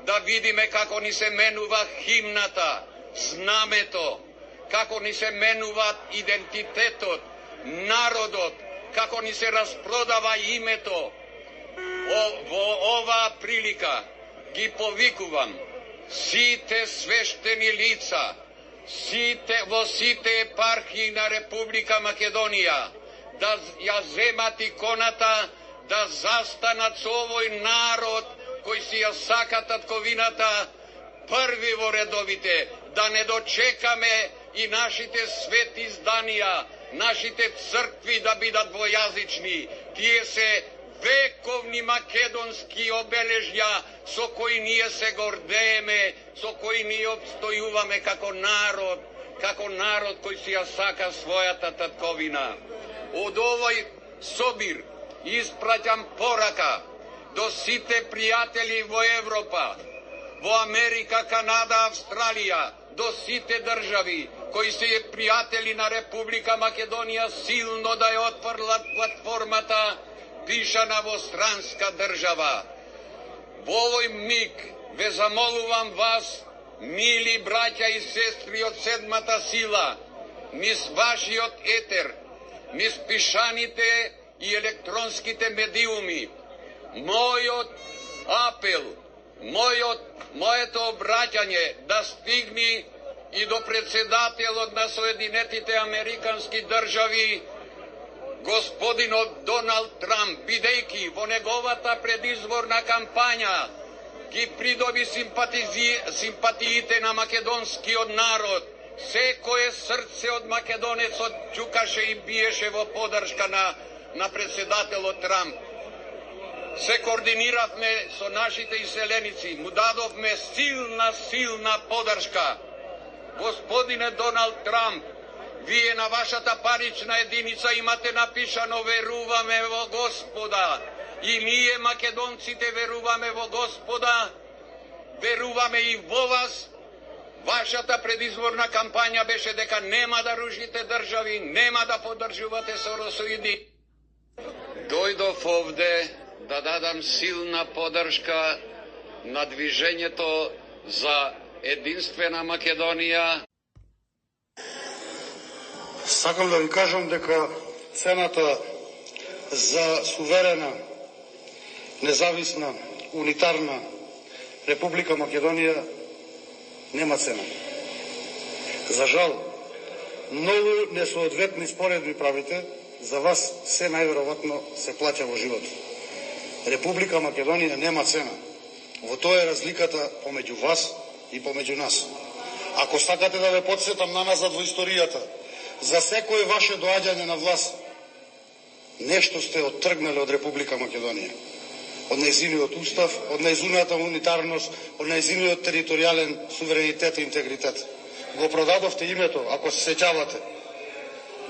да видиме како ни се менува химната, знамето, како ни се менува идентитетот, народот, како ни се распродава името? Во оваа прилика ги повикувам сите свештени лица, во сите епархии на Република Македонија да ја земат иконата, да застанат со овој народ кој си ја сака татковината први во редовите, да не дочекаме и нашите свети зданија, нашите цркви да бидат двојазични. Тие се вековни македонски обележја со кои ние се гордееме, со кои ние обстојуваме како народ кој си ја сака својата татковина. Од овој собир испраќам порака до сите пријатели во Европа, во Америка, Канада, Австралија, до сите држави кои се пријатели на Република Македонија, силно да ја отврлат платформата пишана во странска држава. Во овој миг ве замолувам вас, мили браќа и сестри од седмата сила, низ вашиот етер, низ пишаните и електронските медиуми, мојот апел, моето обраќање да стигне и до председателот на Соединетите Американски држави, господинот Доналд Трамп, бидејќи во неговата предизборна кампања ги придоби симпатиите на македонскиот народ. Секое срце од македонецот чукаше и биеше во поддршка на председателот Трамп. Се координиравме со нашите иселеници, му дадовме силна поддршка. Господине Доналд Трамп, вие на вашата парична единица имате напишано веруваме во Господа. И ние македонците веруваме во Господа, веруваме и во вас. Вашата предизборна кампања беше дека нема да рушите држави, нема да поддржувате соросоиди. Дојдов овде да дадам силна поддршка на движењето за единствена Македонија. Сакам да ви кажам дека цената за суверена, независна, унитарна Република Македонија нема цена. За жал, многу несоодветни споредби правите, за вас се најверојатно се плаќа во живот. Република Македонија нема цена. Во тоа е разликата помеѓу вас и помеѓу нас. Ако сакате да ве потсетам наназад во историјата, за секое ваше доаѓање на власт, нешто сте оттргнали од Република Македонија. Од нејзиниот устав, од нејзината унитарност, од нејзиниот територијален суверенитет и интегритет. Го продадовте името, ако се сеќавате.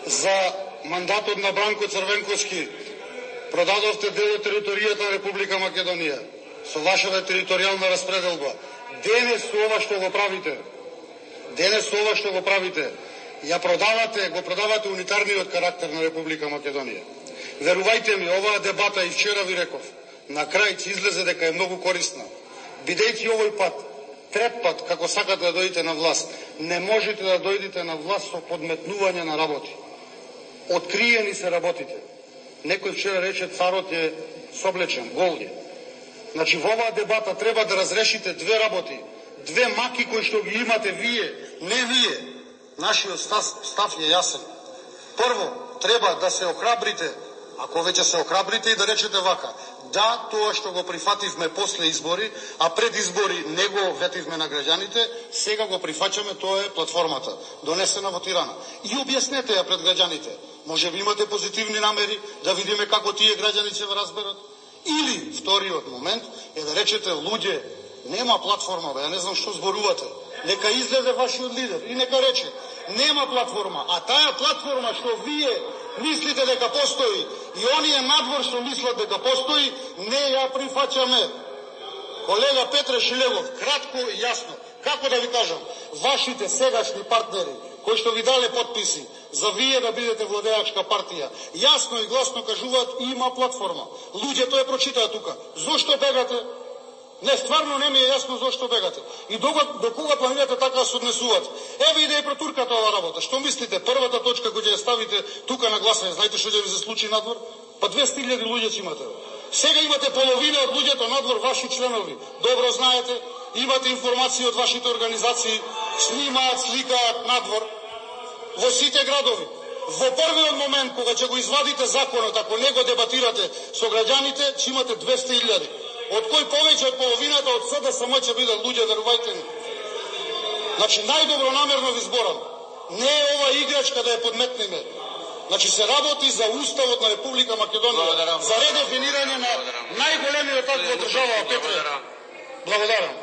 За мандатот на Бранко Црвенковски продадовте дел од територијата на Република Македонија со вашата територијална распределба. Денес ова што го правите, го продавате унитарниот карактер на Република Македонија. Верувајте ми, оваа дебата и вчера ви реков, на крај ќе излезе дека е многу корисна. Бидејќи овој пат, трет пат, како сакате да дојдете на власт, не можете да дојдете на власт со подметнување на работи. Откриени се работите. Некој вчера рече царот е соблечен, гол е. Значи, во оваа дебата треба да разрешите две работи, две маки кои што ги имате вие Не вие. Нашиот став е јасен. Прво, треба да се охрабрите, ако веќе се охрабрите, и да речете вака: да, тоа што го прифативме после избори, а пред избори не го ветивме на граѓаните, сега го прифаќаме, тоа е платформата, донесена во Тирана. И објаснете ја пред граѓаните. Може би имате позитивни намери, да видиме како тие граѓани ќе ве разберат. Или, вториот момент, е да речете: луѓе, нема платформа, бе, ја не знам што зборувате. Нека излезе вашиот лидер и нека рече: нема платформа, а таа платформа што вие мислите дека постои и оние надвор што мислат дека постои, не ја прифаќаме. Колега Петре Шилегов, кратко и јасно, како да ви кажам, вашите сегашни партнери кои што ви дале подписи за вие да бидете владеачка партија, јасно и гласно кажуваат: има платформа. Луѓето ја прочитаа тука. Зошто бегате? Не, стварно не ми е јасно зошто бегате. И до кога планирате така да се однесувате? Еве и да ја протуркате ова работа. Што мислите, првата точка која ќе ја ставите тука на гласање, знаете што ќе ви се случи надвор? Па 200.000 луѓе ќе имате. Сега имате половина од луѓето надвор ваши членови. Добро знаете, имате информации од вашите организации, снимаат, сликаат надвор во сите градови. Во првиот момент кога ќе го извадите законот, ако не го дебатирате со граѓаните, ќе имате 200.000. Од кој повеќе од половината од СДСМ ќе бидат луѓе, верувајте ми. Значи, најдобронамерно ви зборам. Не е ова играчка да ја подметнеме. Значи, се работи за Уставот на Република Македонија, за редефинирање на најголемиот акт во држава, Петре. Благодарам.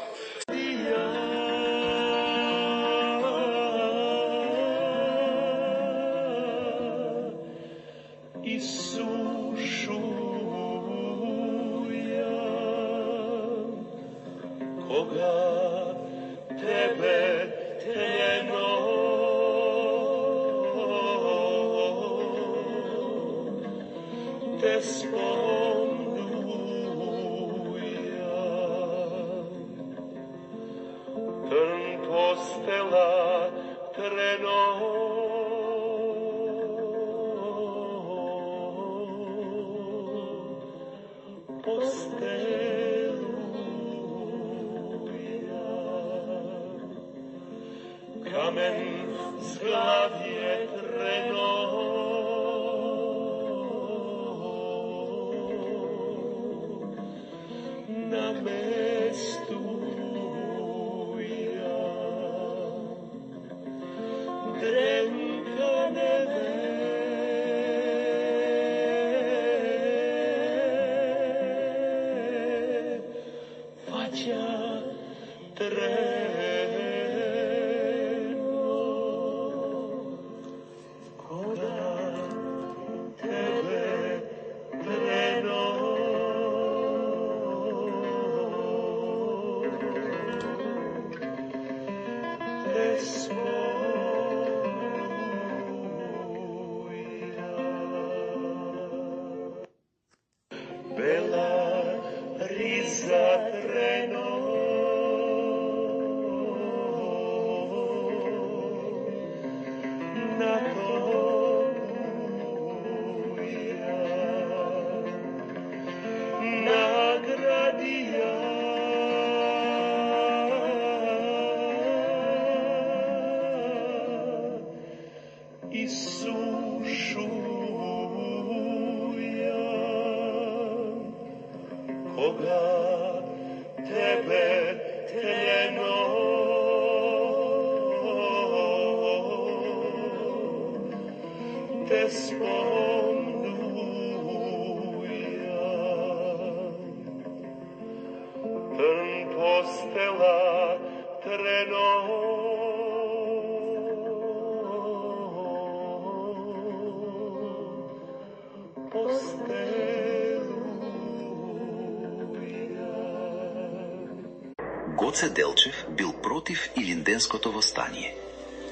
Гоце Делчев бил против Илинденското востание.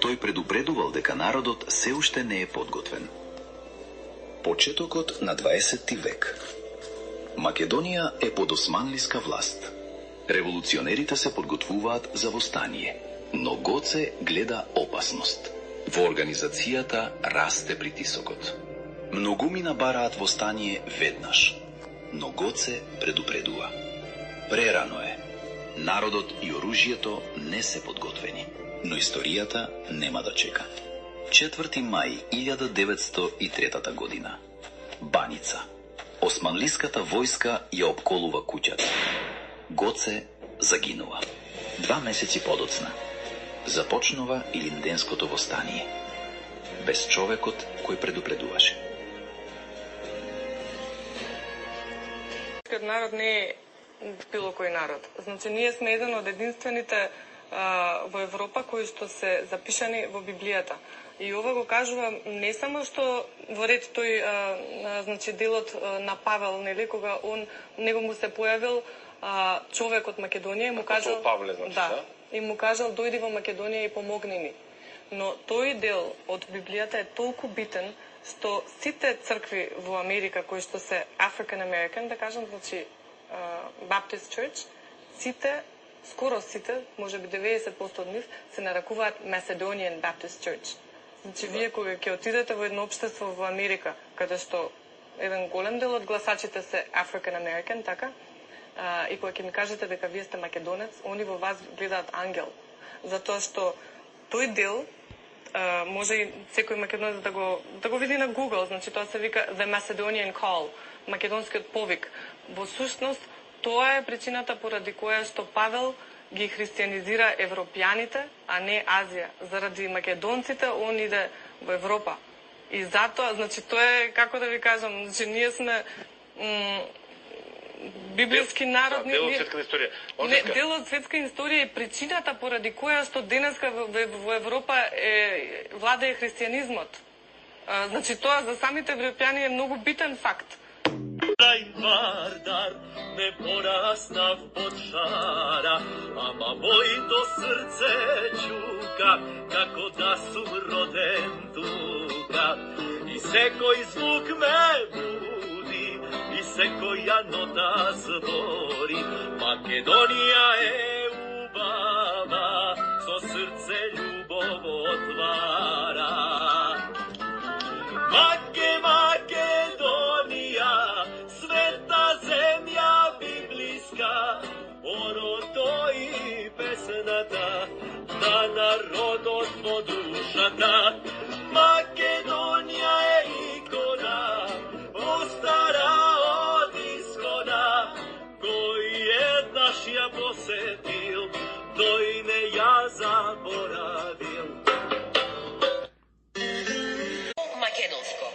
Тој предупредувал дека народот се уште не е подготвен. Почетокот на 20 век. Македонија е под османлиска власт. Револуционерите се подготвуваат за востание, но Гоце гледа опасност. Во организацијата расте притисокот. Многумина бараат востание веднаш, но Гоце предупредува. Прерано е. Народот и оружјето не се подготвени. но историјата нема да чека. 4. мај 1903 година. Баница. Османлиската војска ја опколува куќата. Гоце загинува. 2 месеци подоцна започнува Илинденското востание. Без човекот кој предупредуваше. Народ не е било кој народ. Значи, ние сме еден од единствените во Европа кои што се запишани во Библијата. И ова го кажува не само што во ред тој значи делот на Павел, нели, кога него му се појавил човек од Македонија и му кажал Павле, значи, да? И му кажал дојди во Македонија и помогни ни. Но тој дел од Библијата е толку битен што сите цркви во Америка кои што се African American, да кажам, значи Baptist Church, сите, скоро сите, можеби 90% од нив се нарекуваат Macedonian Baptist Church. Значи вие кога ќе отидете во едно општество во Америка, каде што еден голем дел од гласачите се African American, така, и кога ќе ми кажете дека вие сте македонец, они во вас гледаат ангел. Затоа што тој дел може и секој македонец да го види на Google, значи тоа се вика The Macedonian Call, македонскиот повик. Во сушност, тоа е причината поради која што Павел ги христијанизира европјаните, а не Азија. Заради македонците, он иде во Европа. И затоа, значи, тоа е, како да ви кажам, значи, ние сме библиски народ. Дел од светската историја. Не, дел од светска историја и причината поради која што денеска во Европа владее христијанизмот. Значи, тоа за самите европјани е многу битен факт. Крај Вардар не пораснав под шара, ама моето срце чука како да сум роден тука. И секој звук ме буди, и секоја нота збори. Македонија е убава, со срце љубов отвара. Македонија, света земја библиска, орото и песната, на народот во душата. Македонија е икона, остара од искона, кој еднаш ја посетил, тој не ја заборавил. Македонско.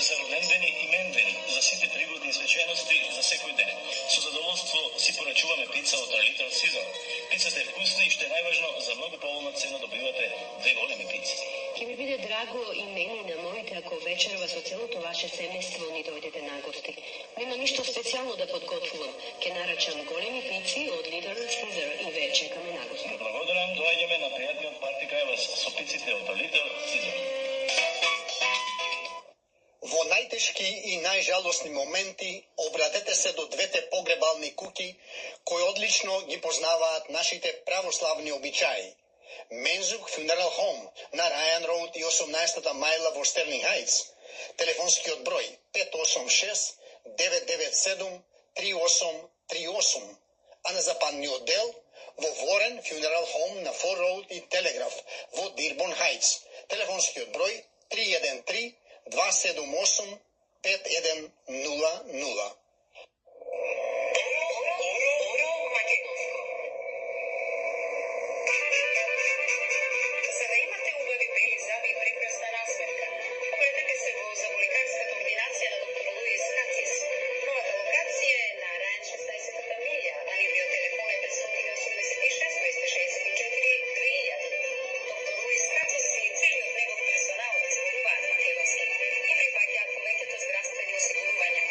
За родендени и мендени, за сите пригодни и свечености за секој ден. Со задоволство си порачуваме пица од Little Caesar. Пицата е вкусна и што е најважно, за многу поволна цена добивате 2 големи пици. Ќе ми биде драго и мене и на моите ако вечерва со целото ваше семејство ни дојдете на гости. Нема ништо специјално да подготвувам. Ќе нарачам големи пици од Little Caesar и ве чекаме на гости. Благодарам, доаѓаме на пријатниот парти кај вас со пиците од Little Caesar. Во најтешки и најжалосни моменти обратете се до двете погребални куќи кои одлично ги познаваат нашите православни обичаи. Мензук Funeral Home на Ryan Road и 18-та мајла во Стерлинг Хајтс. Телефонскиот број 586 997 3838. А на западниот дел во Warren Funeral Home на Ford Road и Телеграф во Дирбон Хајтс. Телефонскиот број 313 278 5100. За да имате убави бели зъби и прекрасна насмевка, обратете се во заболекарската ординација на доктор Луис Кацис. Новата локација е на Рајан 16-та милја, а нивниот телефон е 586 264 2000. Доктор Луис Кацис и целиот негов персонал зборуваат македонски и прифаќаат повеќето здравствени осигурувања.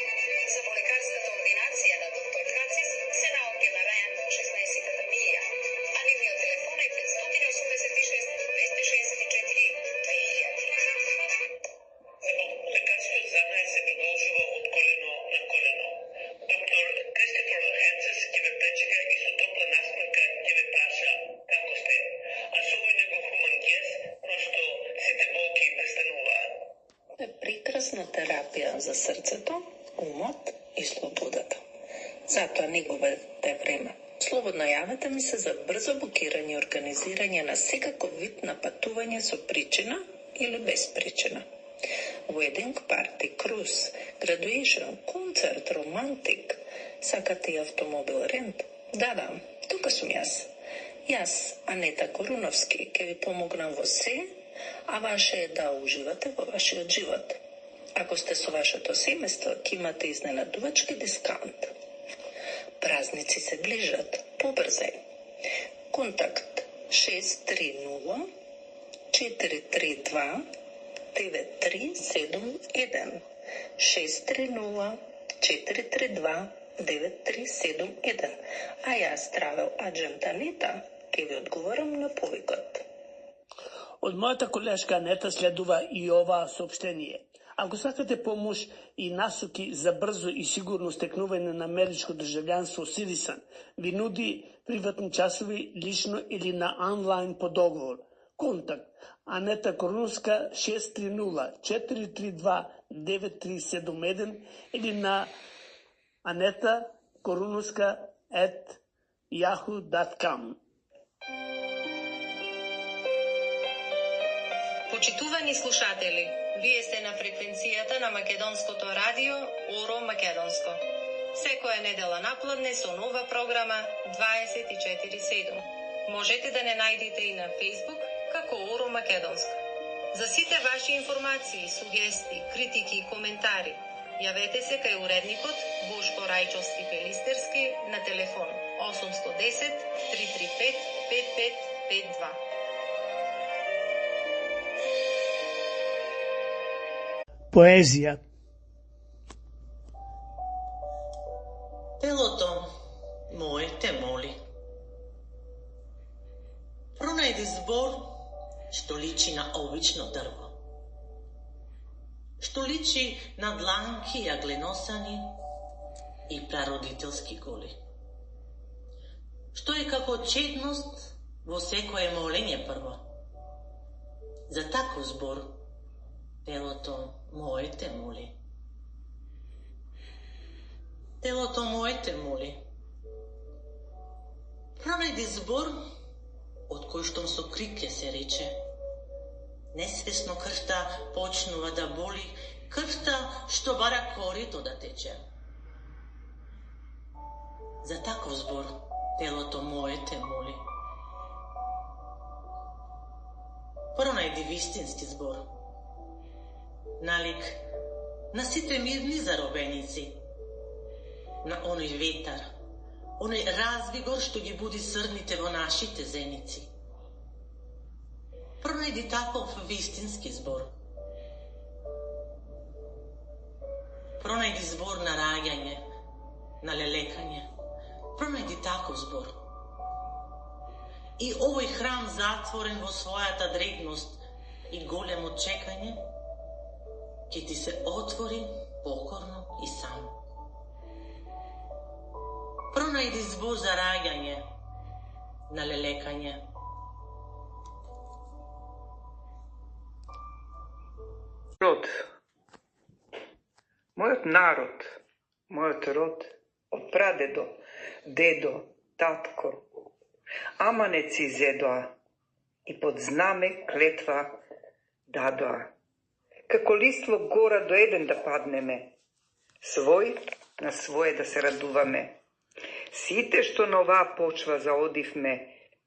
Заболекарската ординација на доктор Кацис се наоѓа на Рајан 16-та милја, а нивниот телефон е 586 264 2000. Лекарството за нас се продолжува од колено на колено. Доктор Кристофер Хенцес ќе ве пречека и со топла насмевка ќе ве праша како сте. А со овој негов хуман гест, просто сите болки престануваат. Е прекрасна терапија за срцето, умот и слободата. Затоа неговото време слободно јавете ми се за брзо букирање и организирање на секаков вид на патување со причина или без причина. Wedding party, cruise, graduation, концерт, романтик. Сакате и автомобил рент? Да, тука сум јас. Јас, Анета Коруновски, ќе ви помогнам во се, а ваше е да уживате во вашиот живот. Ако сте со вашето семејство, ќе имате изненадувачки дискаунт. Празници се ближат, побрзај. Контакт 630 432 9371 630 432 9371. А јас, Travel Agent Анета, ќе ви одговорам на повикот. Од мојата колешка Анета следува и ова сообщение. Ако сакате помош и насоки за брзо и сигурно стекнување на америчко државјанство Citizen, ви нуди приватни часови лично или на онлайн по договор. Контакт Анета Коруновска 630 432 9371 или на anetakorunovska@yahoo.com. Почитувани слушатели, вие сте на фреквенцијата на македонското радио Оро Македонско. Секоја недела напладне со нова програма 24/7. Можете да не најдете и на Facebook како Оро Македонско. За сите ваши информации, сугестии, критики и коментари, јавете се кај уредникот Бошко Рајчовски Пелистерски на телефон 810 335 5552. Поезија. Телото мое те моли. Пронајди збор што личи на обично дрво, што личи на дланки јагленосани и прародителски голи, што е како чедност во секое молење прво. За таков збор телото мое те моли. Телото мое те моли. Пронајди збор од кој што со крик ќе се рече. Несвесно крвта почнува да боли, крвта што бара корито да тече. За таков збор телото мое те моли. Пронајди вистински збор. Налик на сите мирни заробеници, на оној ветар, оној развигор што ги буди срните во нашите зеници. Пронајди таков вистински збор. Пронајди збор на раѓање, на лелекање. Пронајди таков збор. И овој храм затворен во својата дребност и големо чекање, ќе ти се отвори покорно и сам. Пронајди збор за раѓање, на лелекање. Род. Мојот народ, мојот род, од прадедо, дедо, татко, аманеци зедоа и под знаме клетва дадоа. Како листво гора до еден да паднеме, свој на своје да се радуваме. Сите што на оваа почва заодивме,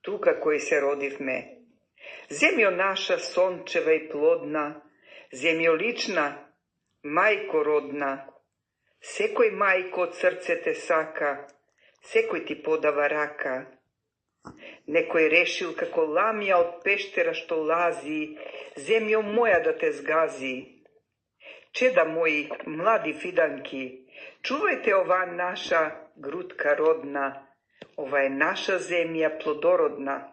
тука кои се родивме. Земјо наша сончева и плодна, земјо лична, мајко родна. Секој мајко од срце те сака, секој ти подава рака. Некој решил како ламја од пештера што лази, земјо моја да те сгази. Чеда мои, млади фиданки, чувајте оваа наша грудка родна, ова е наша земја плодородна.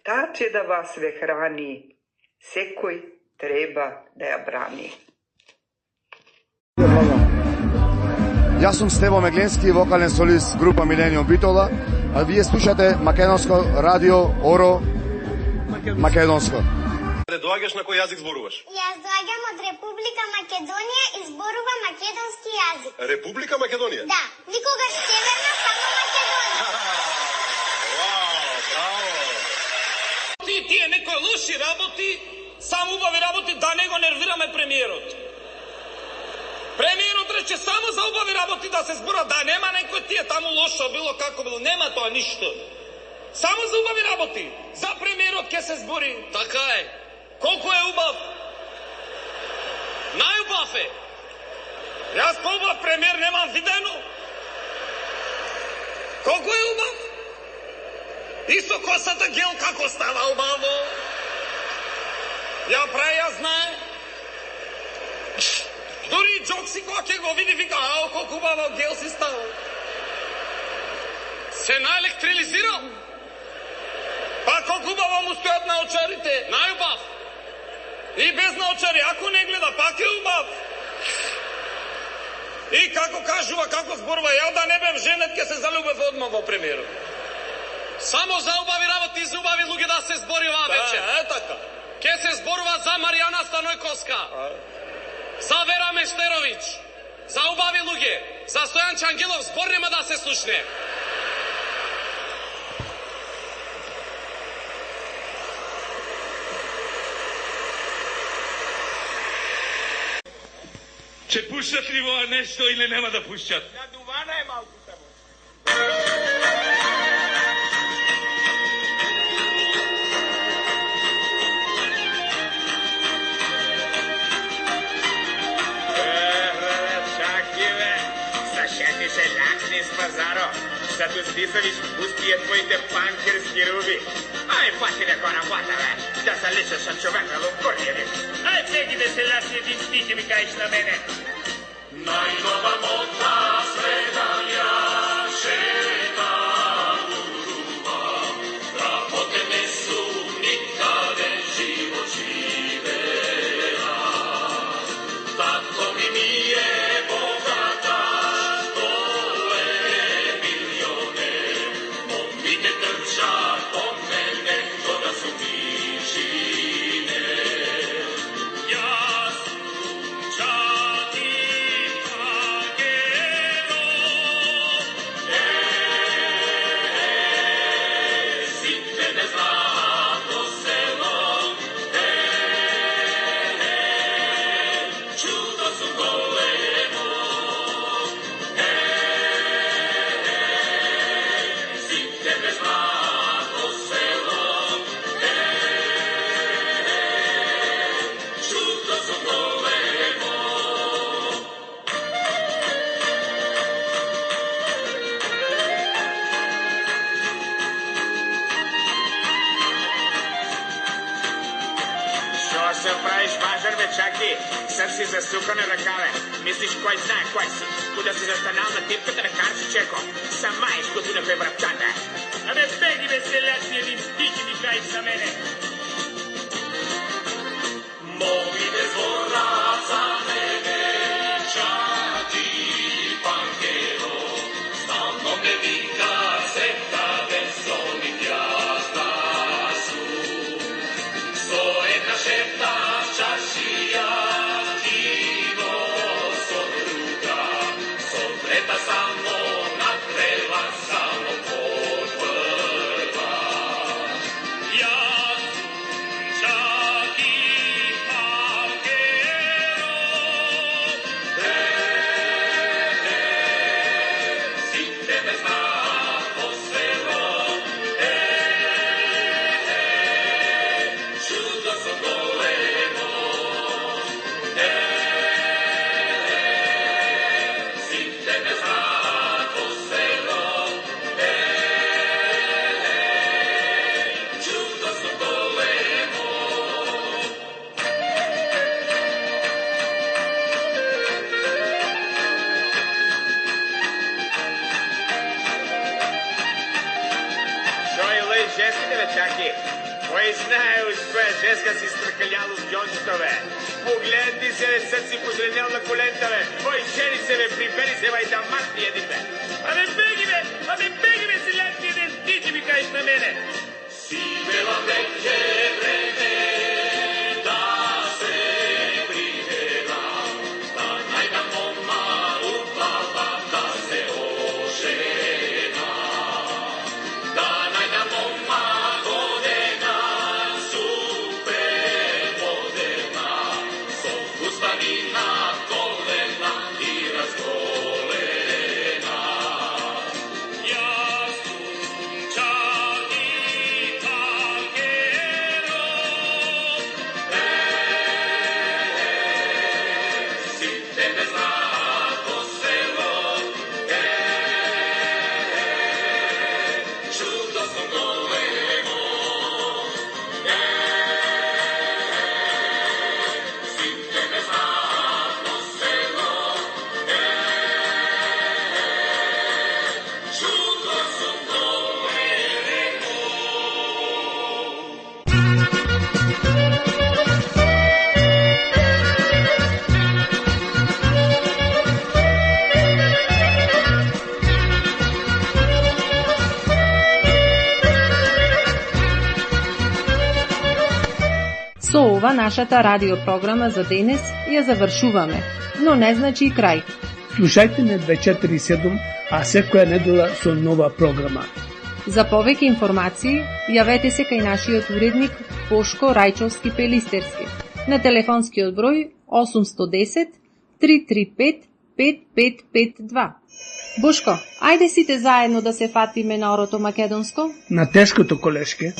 Таа чеда вас ве храни, секој треба да ја брани. Јас сум Стево Мегленски, вокален солист група Милениум Битола, а вие слушате Македонско радио Оро Македонско. Доаѓаш на кој јазик зборуваш? Јас доаѓам од Република Македонија и зборувам македонски јазик. Република Македонија? Да, никогаш северна, само Македонија. тие некои лоши работи, само убави работи, да не го нервираме премиерот. Премиерот рече само за убави работи да се збора, да нема некој тие таму лошо било како било, нема тоа ништо. Само за убави работи, за премиерот ќе се збори. Така е. Колку е убав? Најубав е. Јас по-убав премиер немам видено. Колку е убав? И со косата гел како става убаво. Ја прави, ја знае. Дори Джокси кога ќе го види, вика, ао, колку убаво гел си става. Се наелектрилизирал. Па колку убаво му стојат наочарите. Најубав. И без наочари, ако не гледа, пак е убав. И како кажува, како зборува, ја да не бев женет, ке се залюбев одмah во премиерот. Само за убави работи и за убави луѓе да се збори оваа вечер. Да, е така. Ке се зборува за Маријана Станојковска, за Вера Мештеровиќ, за убави луѓе, за Стојан Чангелов, збор нема да се слушне. Че пуштат ли во нешто или нема да пуштат? На дувана е малку само. Шефи се лакни с пазаро, зато Списович успие твоите панкерски руби. Ај, фати некоја работа, бе, да се личаш на човека во бургери. Ај, беги да се ласи един стих и ми кажеш на мене. Најнова модна сведања, шета урува, работе не су никаде живот живеа. Татко ми е богата, Чаки, сам си засукане ръкаве. Мислиш кой знае кой си. Куда си застанал на типката на Карчичеко. Сама изкотина бе вратата. Абе беги бе селяци един стих и ми кажеш за мене. Мовите звораца мене чати панкеро. Станно ме вика се каде сони гјазда су. Со една шепта чашија вино со друга, со трета само напрева, само потврва. Јас чак и панкеро, сите ме знаат по село, чудо со големо. Чаки, кој знае уж која женска си стркаljalo с ѓончето, бе. Погледни се, бе, срци позеленел на колента, бе. Кој жени се, бе, прибери се, бе, и да махни един, бе. Абе беги, бе, селяци, един ти ми кажеш на мене. Си бела веќе време да се прибера, да најдам мома убава да се ожена, да најдам мома годена Со ова нашата радиопрограма за денес ја завршуваме, но не значи и крај. Слушајте не 247, а секоја недела со нова програма. За повеќе информации, јавете се кај нашиот уредник Бошко Рајчовски Пелистерски на телефонскиот број 810 335 5552. Бошко, ајде сите заедно да се фатиме на орото македонско? На тешкото колешке.